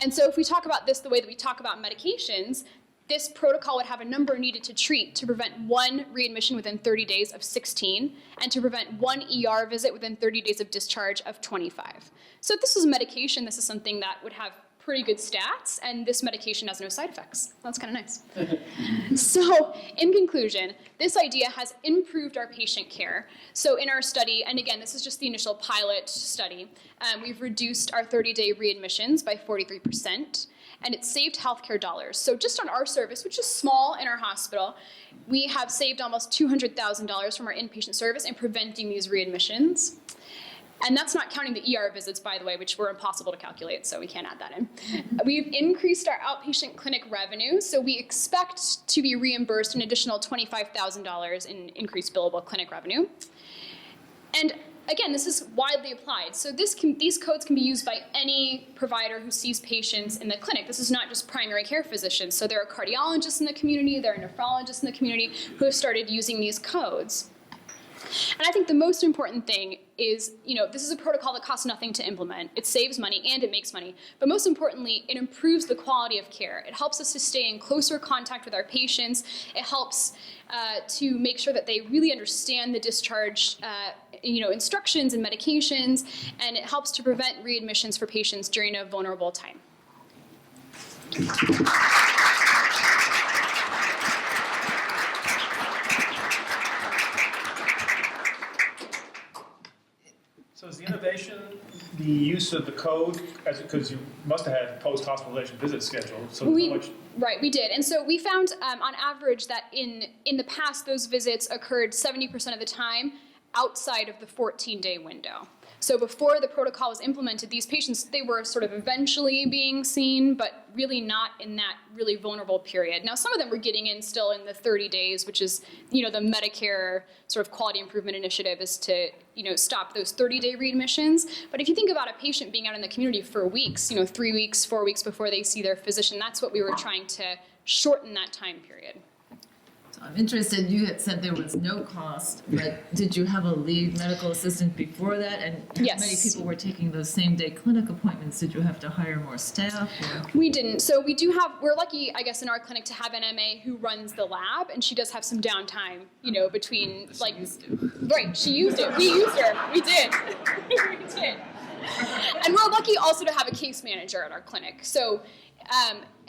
And so if we talk about this the way that we talk about medications, this protocol would have a number needed to treat to prevent 1 readmission within 30 days of 16, and to prevent 1 ER visit within 30 days of discharge of 25. So if this was medication, this is something that would have pretty good stats, and this medication has no side effects. That's kind of nice. So in conclusion, this idea has improved our patient care. So in our study, and again, this is just the initial pilot study, we've reduced our 30-day readmissions by 43%, and it's saved healthcare dollars. So just on our service, which is small in our hospital, we have saved almost $200,000 from our inpatient service in preventing these readmissions. And that's not counting the ER visits, by the way, which were impossible to calculate, so we can't add that in. We've increased our outpatient clinic revenue, so we expect to be reimbursed an additional $25,000 in increased billable clinic revenue. And again, this is widely applied. So these codes can be used by any provider who sees patients in the clinic. This is not just primary care physicians. So there are cardiologists in the community, there are nephrologists in the community who have started using these codes. And I think the most important thing is, this is a protocol that costs nothing to implement. It saves money and it makes money. But most importantly, it improves the quality of care. It helps us to stay in closer contact with our patients. It helps to make sure that they really understand the discharge instructions and medications. And it helps to prevent readmissions for patients during a vulnerable time. So is the innovation the use of the code, because you must have had post-hospitalization visits scheduled, so Right, we did. And so we found on average that in the past, those visits occurred 70% of the time outside of the 14-day window. So before the protocol was implemented, these patients, they were sort of eventually being seen, but really not in that really vulnerable period. Now, some of them were getting in still in the 30 days, which is, the Medicare sort of quality improvement initiative is to, stop those 30-day readmissions. But if you think about a patient being out in the community for weeks, 3 weeks, 4 weeks before they see their physician, that's what we were trying to shorten that time period. I'm interested, you had said there was no cost, but did you have a lead medical assistant before that? And Yes. how many people were taking those same-day clinic appointments? Did you have to hire more staff? We didn't. So we're lucky, I guess, in our clinic to have an MA who runs the lab, and she does have some downtime, between, She used to. Right, she used it. We used her. We did. We did. And we're lucky also to have a case manager at our clinic. So,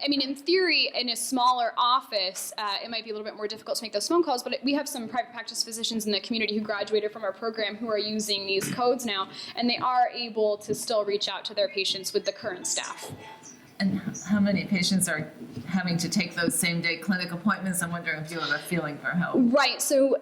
in theory, in a smaller office, it might be a little bit more difficult to make those phone calls, but we have some private practice physicians in the community who graduated from our program who are using these codes now, and they are able to still reach out to their patients with the current staff. And how many patients are having to take those same-day clinic appointments? I'm wondering if you have a feeling for how. Right, so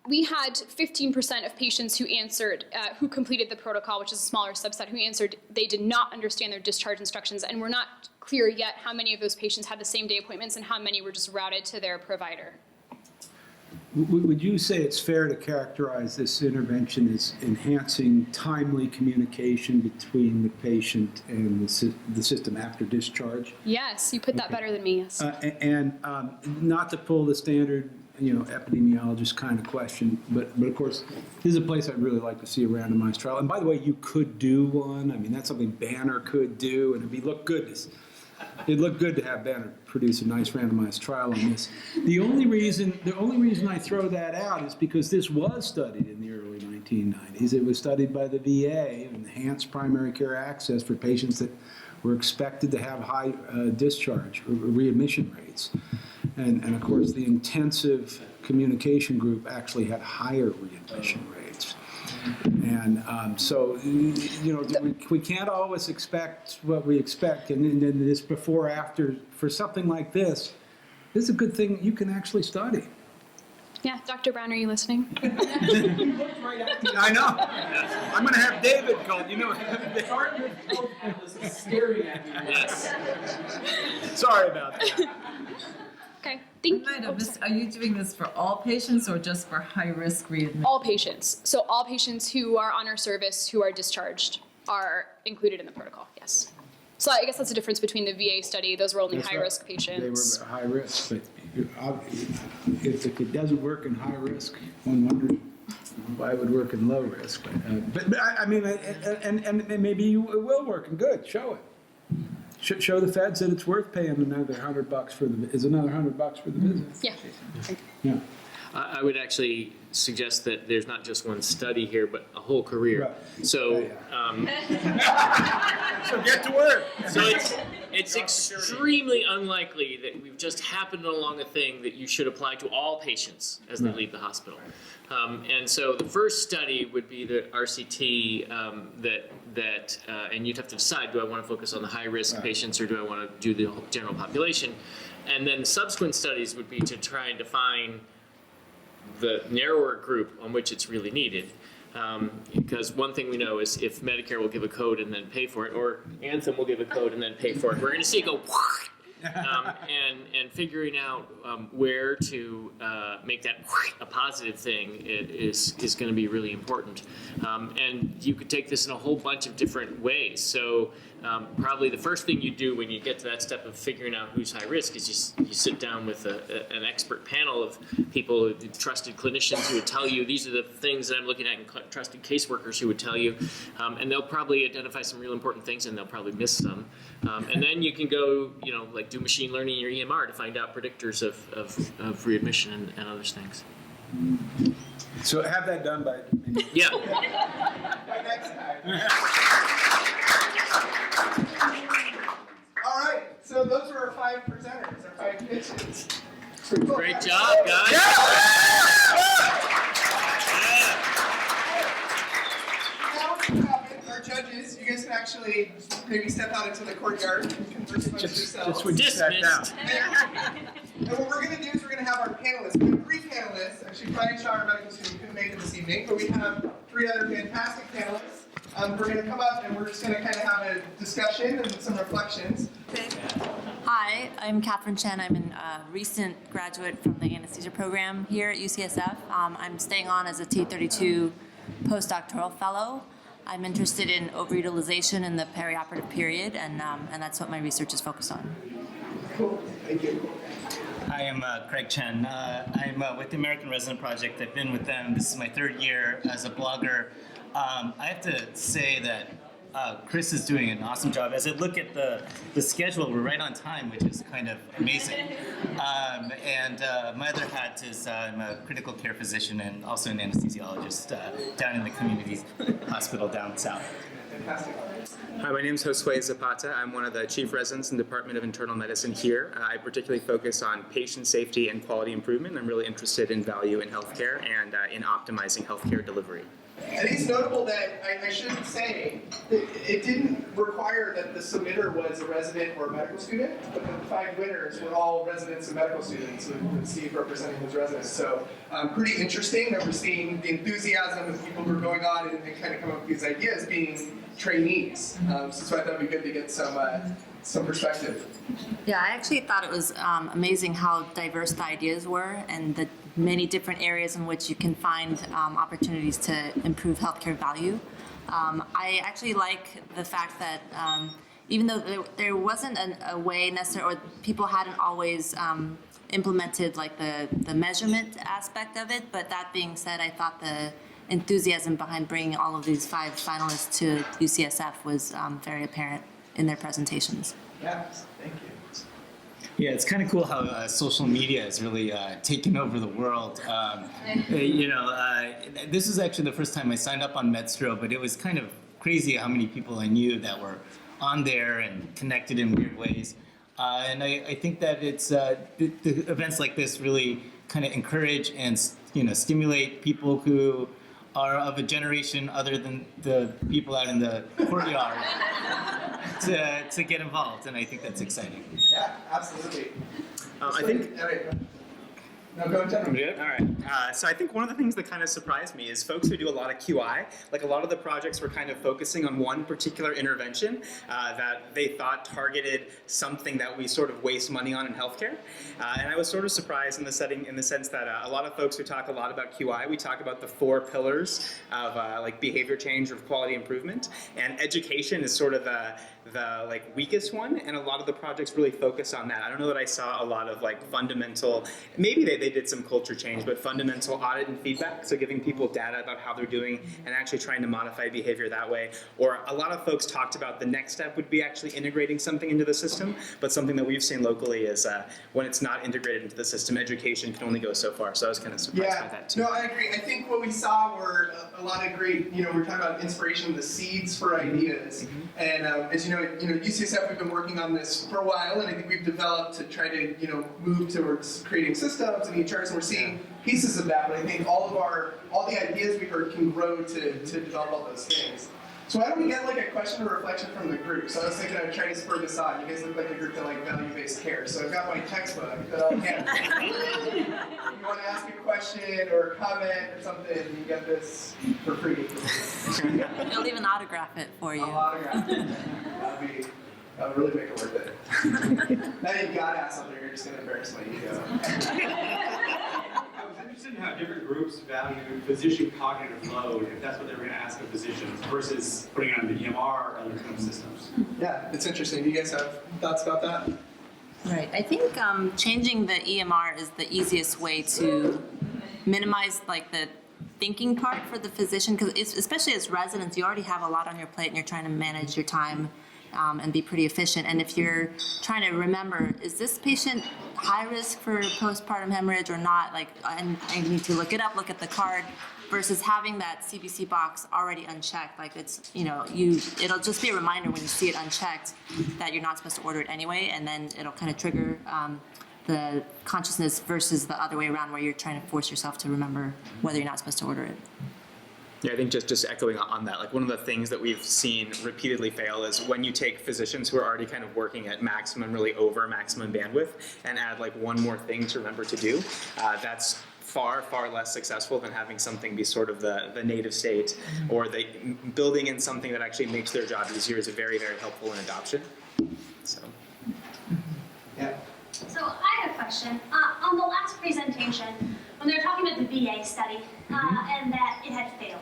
we had 15% of patients who answered, who completed the protocol, which is a smaller subset, who answered they did not understand their discharge instructions, and we're not clear yet how many of those patients had the same day appointments and how many were just routed to their provider. Would you say it's fair to characterize this intervention as enhancing timely communication between the patient and the system after discharge? Yes, you put that better than me, yes. And not to pull the standard, epidemiologist kind of question, but of course, this is a place I'd really like to see a randomized trial. And by the way, you could do one. That's something Banner could do, and it'd look good to have Banner produce a nice randomized trial on this. The only reason I throw that out is because this was studied in the early 1990s. It was studied by the VA, enhanced primary care access for patients that were expected to have high discharge or readmission rates. And of course, the intensive communication group actually had higher readmission rates. And so, you know, we can't always expect what we expect. And then this before, after, for something like this is a good thing you can actually study. Yeah, Dr. Brown, are you listening? I know. I'm going to have David go, you know. Staring at me. Yes. Sorry about that. Okay, I thank might you. have missed- Are you doing this for all patients or just for high-risk readmission? All patients. So all patients who are on our service who are discharged are included in the protocol, yes. So I guess that's the difference between the VA study. Those were only That's right. high-risk patients. They were high risk, but if it doesn't work in high risk, one wonders why it would work in low risk. But I mean, and maybe it will work, and good, show it. Show the feds that it's worth paying another $100 for another $100 for the visit. Yeah. Yeah. I would actually suggest that there's not just one study here, but a whole career. Right. So, So get to work. so it's extremely unlikely that we've just happened along a thing that you should apply to all patients as they leave the hospital. And so the first study would be the RCT and you'd have to decide, do I want to focus on the high-risk patients or do I want to do the general population? And then subsequent studies would be to try and define the narrower group on which it's really needed. Because one thing we know is if Medicare will give a code and then pay for it, or Anthem will give a code and then pay for it, we're going to see it go and figuring out where to make that a positive thing is going to be really important. And you could take this in a whole bunch of different ways. So probably the first thing you do when you get to that step of figuring out who's high risk is you sit down with an expert panel of people, trusted clinicians who would tell you these are the things that I'm looking at, and trusted caseworkers who would tell you, and they'll probably identify some real important things and they'll probably miss some. And then you can go, you know, like do machine learning in your EMR to find out predictors of readmission and other things. So have that done by. Yeah. By next time. All right, so those were our 5 presenters, our 5 pitches. Great job, guys. Now we have it, our judges, you guys can actually maybe step out into the courtyard and converse amongst yourselves. Just when you sat down. Dismissed. And what we're going to do is we're going to have our panelists. We have 3 panelists. Actually, Brian Shaw, our medical student, couldn't make it this evening, but we have 3 other fantastic panelists. We're going to come up and we're just going to kind of have a discussion and some reflections. Hi, I'm Catherine Chen. I'm a recent graduate from the anesthesia program here at UCSF. I'm staying on as a T32 postdoctoral fellow. I'm interested in overutilization in the perioperative period, and that's what my research is focused on. Cool. Thank you. Hi, I'm Craig Chen. I'm with the American Resident Project. I've been with them. This is my 3rd year as a blogger. I have to say that Chris is doing an awesome job. As I look at the schedule, we're right on time, which is kind of amazing. And my other hat is I'm a critical care physician and also an anesthesiologist down in the community hospital down south. Fantastic. Hi, my name is Josue Zapata. I'm one of the chief residents in the Department of Internal Medicine here. I particularly focus on patient safety and quality improvement. I'm really interested in value in healthcare and in optimizing healthcare delivery. I think it's notable that I should say that it didn't require that the submitter was a resident or a medical student, but the 5 winners were all residents and medical students, with Steve representing his residents. So pretty interesting that we're seeing the enthusiasm of people who are going on and kind of come up with these ideas being trainees. So I thought it'd be good to get some perspective. Yeah, I actually thought it was amazing how diverse the ideas were and the many different areas in which you can find opportunities to improve healthcare value. I actually like the fact that even though there wasn't a way necessarily, or people hadn't always implemented like the measurement aspect of it, but that being said, I thought the enthusiasm behind bringing all of these 5 finalists to UCSF was very apparent in their presentations. Yeah, thank you. Yeah, it's kind of cool how social media has really taken over the world. This is actually the first time I signed up on Medstro, but it was kind of crazy how many people I knew that were on there and connected in weird ways. And I think that it's the events like this really kind of encourage and stimulate people who are of a generation other than the people out in the courtyard to get involved, and I think that's exciting. Yeah, absolutely. I think. No, go ahead. All right. So I think one of the things that kind of surprised me is folks who do a lot of QI, like a lot of the projects were kind of focusing on one particular intervention that they thought targeted something that we sort of waste money on in healthcare. And I was sort of surprised in the sense that a lot of folks who talk a lot about QI, we talk about the 4 pillars of like behavior change or quality improvement, and education is sort of the like weakest one, and a lot of the projects really focus on that. I don't know that I saw a lot of like fundamental, maybe they did some culture change, but fundamental audit and feedback, so giving people data about how they're doing and actually trying to modify behavior that way. Or a lot of folks talked about the next step would be actually integrating something into the system, but something that we've seen locally is when it's not integrated into the system, education can only go so far. So I was kind of surprised by that too. No, I agree. I think what we saw were a lot of great, we're talking about inspiration, the seeds for ideas. And as you know, UCSF, we've been working on this for a while, and I think we've developed to try to, move towards creating systems and EHRs, and we're seeing pieces of that, but I think all the ideas we heard can grow to develop all those things. So why don't we get like a question or reflection from the group? So I was thinking I'd try to spur this on. You guys look like a group that like value-based care. So I've got my textbook that I'll get. If you want to ask a question or a comment or something, you get this for free. They'll even autograph it for you. I'll autograph it. That would really make it worth it. Now you've got to ask something, you're just going to embarrass my ego. I was interested in how different groups value physician cognitive load, if that's what they were going to ask of physicians, versus putting it on the EMR or other kind of systems. Yeah, it's interesting. Do you guys have thoughts about that? Right. I think changing the EMR is the easiest way to minimize like the thinking part for the physician, because especially as residents, you already have a lot on your plate and you're trying to manage your time and be pretty efficient. And if you're trying to remember, is this patient high risk for postpartum hemorrhage or not? Like, I need to look it up, look at the card, versus having that CBC box already unchecked. Like it's, it'll just be a reminder when you see it unchecked that you're not supposed to order it anyway, and then it'll kind of trigger the consciousness versus the other way around where you're trying to force yourself to remember whether you're not supposed to order it. Yeah, I think just echoing on that, like one of the things that we've seen repeatedly fail is when you take physicians who are already kind of working at maximum, really over maximum bandwidth, and add like one more thing to remember to do, that's far, far less successful than having something be sort of the native state, or the building in something that actually makes their job easier is very, very helpful in adoption. So. Yeah. So I have a question. On the last presentation, when they were talking about the VA study and that it had failed,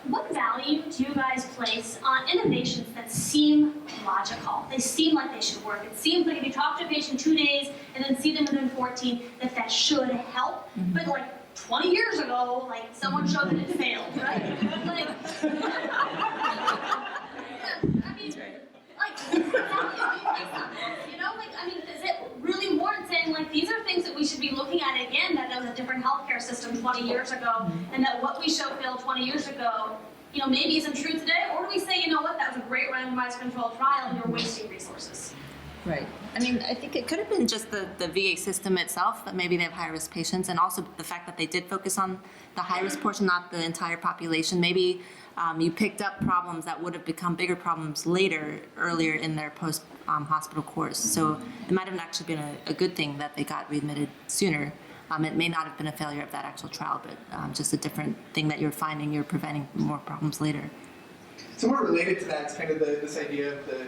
what value do you guys place on innovations that seem logical? They seem like they should work. It seems like if you talk to a patient 2 days and then see them within 14, that should help. But like 20 years ago, like someone showed that it failed, right? Like, I mean, does it really warrant saying, like, these are things that we should be looking at again, that there was a different healthcare system 20 years ago, and that what we showed failed 20 years ago, maybe isn't true today? Or do we say, that was a great randomized controlled trial and you're wasting resources? Right. I mean, I think it could have been just the VA system itself, that maybe they have high-risk patients, and also the fact that they did focus on the high-risk portion, not the entire population. Maybe you picked up problems that would have become bigger problems earlier in their post-hospital course. So it might have actually been a good thing that they got readmitted sooner. It may not have been a failure of that actual trial, but just a different thing that you're finding, you're preventing more problems later. Somewhat related to that is kind of this idea of the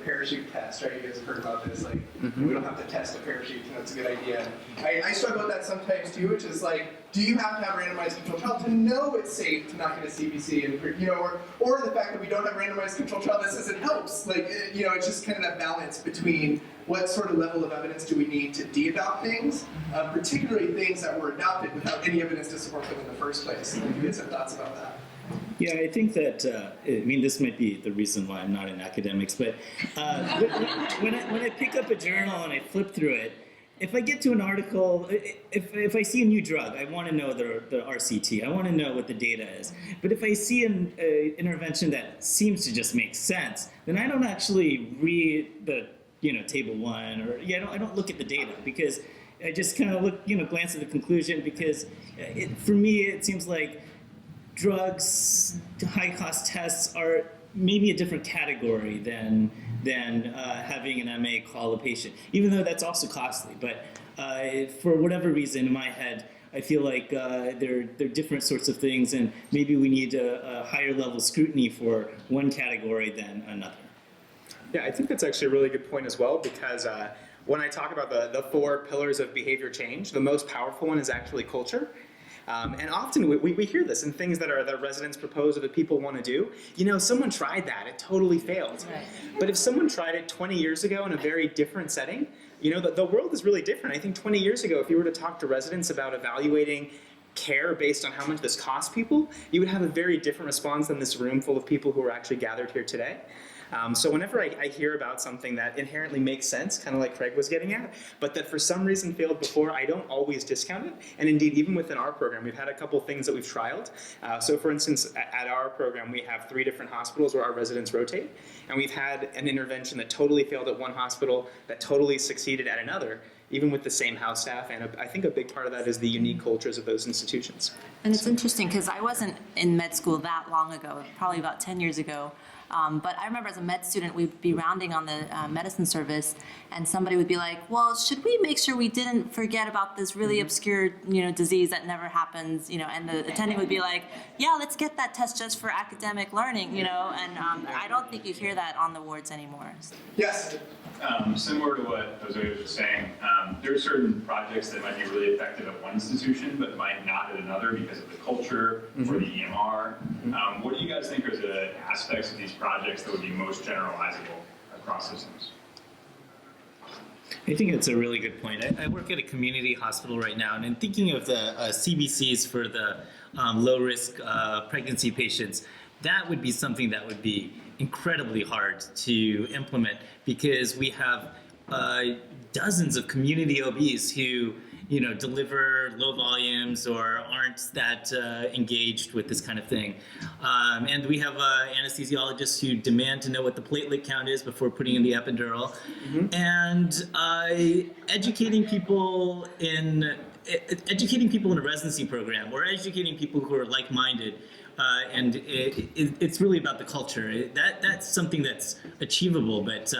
parachute test, right? You guys have heard about this, like, we don't have to test a parachute, it's a good idea. I struggle with that sometimes too, which is like, do you have to have a randomized control trial to know it's safe to not get a CBC, and or the fact that we don't have a randomized control trial that says it helps, like, it's just kind of that balance between what sort of level of evidence do we need to de-adopt things, particularly things that were adopted without any evidence to support them in the first place. Do you guys have thoughts about that? Yeah, I think that, this might be the reason why I'm not in academics, but when I pick up a journal and I flip through it, if I get to an article, if I see a new drug, I want to know the RCT. I want to know what the data is. But if I see an intervention that seems to just make sense, then I don't actually read the table 1, or I don't look at the data, because I just kind of look, glance at the conclusion, because for me it seems like drugs, high-cost tests are maybe a different category than having an MA call a patient, even though that's also costly. But for whatever reason, in my head, I feel like they're different sorts of things, and maybe we need a higher level scrutiny for one category than another. Yeah, I think that's actually a really good point as well, because when I talk about the 4 pillars of behavior change, the most powerful one is actually culture. And often we hear this in things that residents propose or that people want to do. You know, someone tried that, it totally failed. Right. But if someone tried it 20 years ago in a very different setting, you know, the world is really different. I think 20 years ago, if you were to talk to residents about evaluating care based on how much this costs people, you would have a very different response than this room full of people who are actually gathered here today. So whenever I hear about something that inherently makes sense, kind of like Craig was getting at, but that for some reason failed before, I don't always discount it. And indeed, even within our program, we've had a couple things that we've trialed. So for instance, at our program, we have 3 different hospitals where our residents rotate. And we've had an intervention that totally failed at one hospital, that totally succeeded at another, even with the same house staff. And I think a big part of that is the unique cultures of those institutions. And it's interesting because I wasn't in med school that long ago, probably about 10 years ago. But I remember as a med student, we'd be rounding on the medicine service, and somebody would be like, well, should we make sure we didn't forget about this really obscure, disease that never happens, and the attending would be like, yeah, let's get that test just for academic learning, and I don't think you hear that on the wards anymore. Yes? Similar to what Jose was just saying, there are certain projects that might be really effective at one institution, but might not at another because of the culture or the EMR. What do you guys think are the aspects of these projects that would be most generalizable across systems? I think it's a really good point. I work at a community hospital right now, and in thinking of the CBCs for the low-risk pregnancy patients, that would be something that would be incredibly hard to implement because we have dozens of community OBs who deliver low volumes or aren't that engaged with this kind of thing. And we have anesthesiologists who demand to know what the platelet count is before putting in the epidural. And educating people in a residency program or educating people who are like-minded. And it's really about the culture. That's something that's achievable, but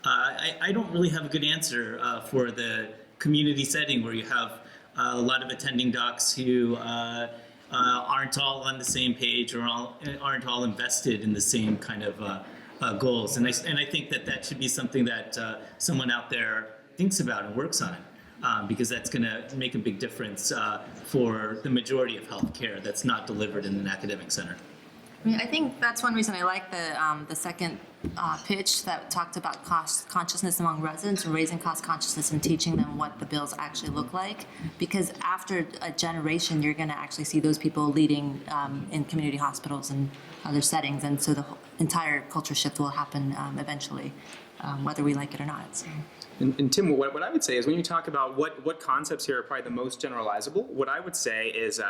I don't really have a good answer for the community setting where you have a lot of attending docs who aren't all on the same page or aren't all invested in the same kind of goals. And I think that should be something that someone out there thinks about and works on it. Because that's going to make a big difference for the majority of healthcare that's not delivered in an academic center. I mean, I think that's one reason I like the second pitch that talked about cost consciousness among residents and raising cost consciousness and teaching them what the bills actually look like. Because after a generation, you're going to actually see those people leading in community hospitals and other settings, and so the entire culture shift will happen eventually, whether we like it or not. So. And Tim, what I would say is when you talk about what concepts here are probably the most generalizable, what I would say is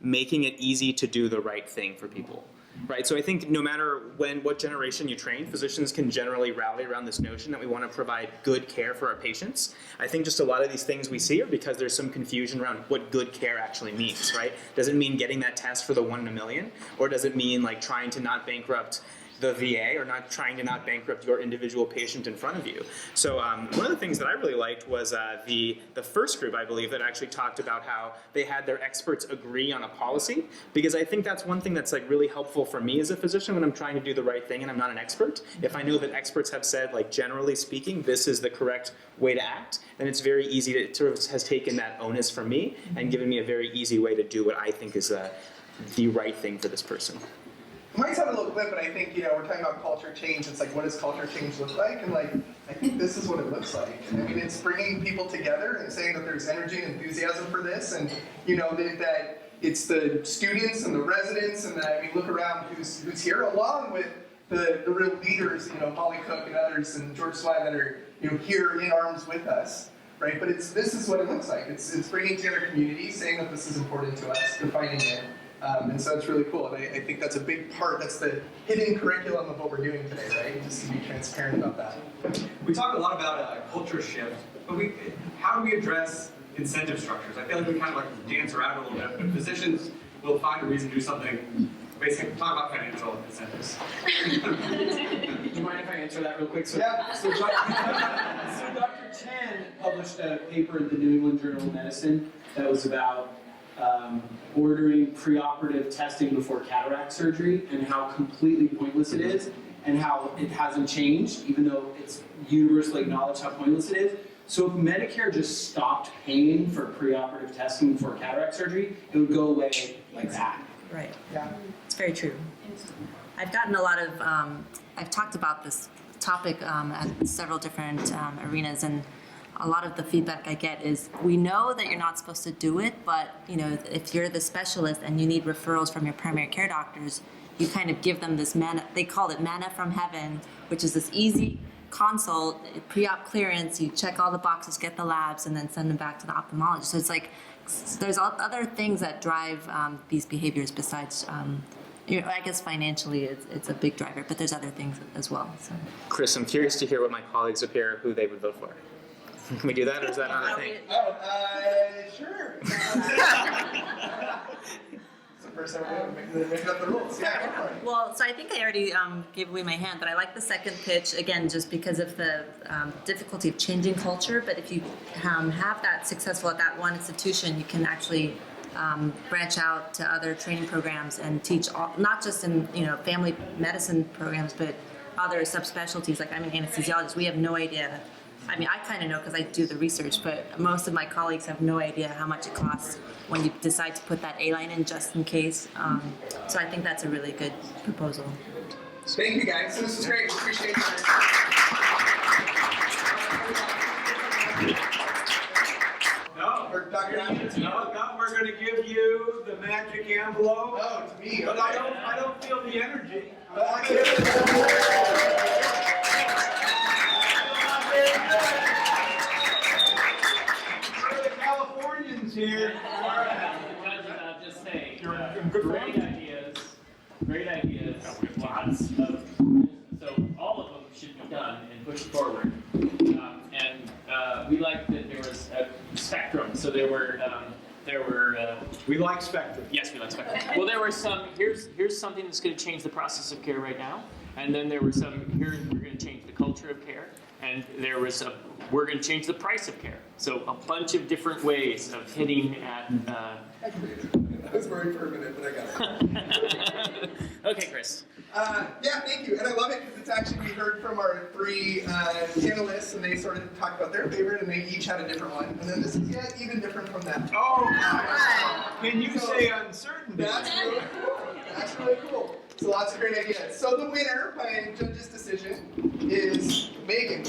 making it easy to do the right thing for people. Right, so I think no matter what generation you train, physicians can generally rally around this notion that we want to provide good care for our patients. I think just a lot of these things we see are because there's some confusion around what good care actually means, right? Does it mean getting that test for the 1 in a million? Or does it mean like trying to not bankrupt the VA or not trying to not bankrupt your individual patient in front of you? So one of the things that I really liked was the first group, I believe, that actually talked about how they had their experts agree on a policy, because I think that's one thing that's like really helpful for me as a physician when I'm trying to do the right thing and I'm not an expert. If I know that experts have said, like generally speaking, this is the correct way to act, then it's very easy to, it sort of has taken that onus from me and given me a very easy way to do what I think is the right thing for this person. It might sound a little clip, but I think, we're talking about culture change. It's like, what does culture change look like? And like, I think this is what it looks like. I mean, it's bringing people together and saying that there's energy and enthusiasm for this, and that it's the students and the residents, and look around who's here, along with the real leaders, Molly Cook and others, and George Swine that are here in arms with us, right? But this is what it looks like. It's bringing together communities, saying that this is important to us, defining it. And so it's really cool. And I think that's a big part. That's the hidden curriculum of what we're doing today, right? Just to be transparent about that. We talk a lot about a culture shift, but how do we address incentive structures? I feel like we kind of dance around a little bit, but physicians we'll find a reason to do something. Basically, talk about financial incentives. Do you mind if I answer that real quick? So, Yeah. so Dr. Chen published a paper in the New England Journal of Medicine that was about ordering preoperative testing before cataract surgery and how completely pointless it is and how it hasn't changed, even though it's universally acknowledged how pointless it is. So if Medicare just stopped paying for preoperative testing before cataract surgery, it would go away like that. Right. Yeah. It's very true. I've gotten a lot of, I've talked about this topic at several different arenas, and a lot of the feedback I get is, we know that you're not supposed to do it, but you know, if you're the specialist and you need referrals from your primary care doctors, you kind of give them this manna, they call it manna from heaven, which is this easy consult, pre-op clearance, you check all the boxes, get the labs, and then send them back to the ophthalmologist. So it's like, there's other things that drive these behaviors besides, you know, I guess financially it's a big driver, but there's other things as well. So. Chris, I'm curious to hear what my colleagues up here, who they would vote for. Can we do that, or is that not a thing? Oh, sure. It's the first time we're making up the rules. Yeah, go for it. Well, so I think I already gave away my hand, but I like the second pitch, again, just because of the difficulty of changing culture. But if you have that successful at that one institution, you can actually branch out to other training programs and teach, not just in family medicine programs, but other subspecialties. Like I'm an anesthesiologist, we have no idea. I mean, I kind of know because I do the research, but most of my colleagues have no idea how much it costs when you decide to put that A-line in just in case. So I think that's a really good proposal. Thank you, guys. This is great. Appreciate it. No, we're going to give you the magic envelope. Oh, to me. But I don't feel the energy. For the Californians here. I'll just say, great ideas, lots of, so all of them should be done and pushed forward. We liked that there was a spectrum, so there were, we like spectrum. Yes, we like spectrum. Well, there were some, here's something that's going to change the process of care right now, and then there were some, here we're going to change the culture of care, and there was we're going to change the price of care. So a bunch of different ways of hitting at. I was worried for a minute, but I got it. Okay, Chris. Yeah, thank you. And I love it because it's actually, we heard from our three panelists, and they sort of talked about their favorite, and they each had a different one. And then this is yet even different from that. Oh, can you say uncertainty? That's really cool. That's really cool. So lots of great ideas. So the winner by judge's decision is Megan.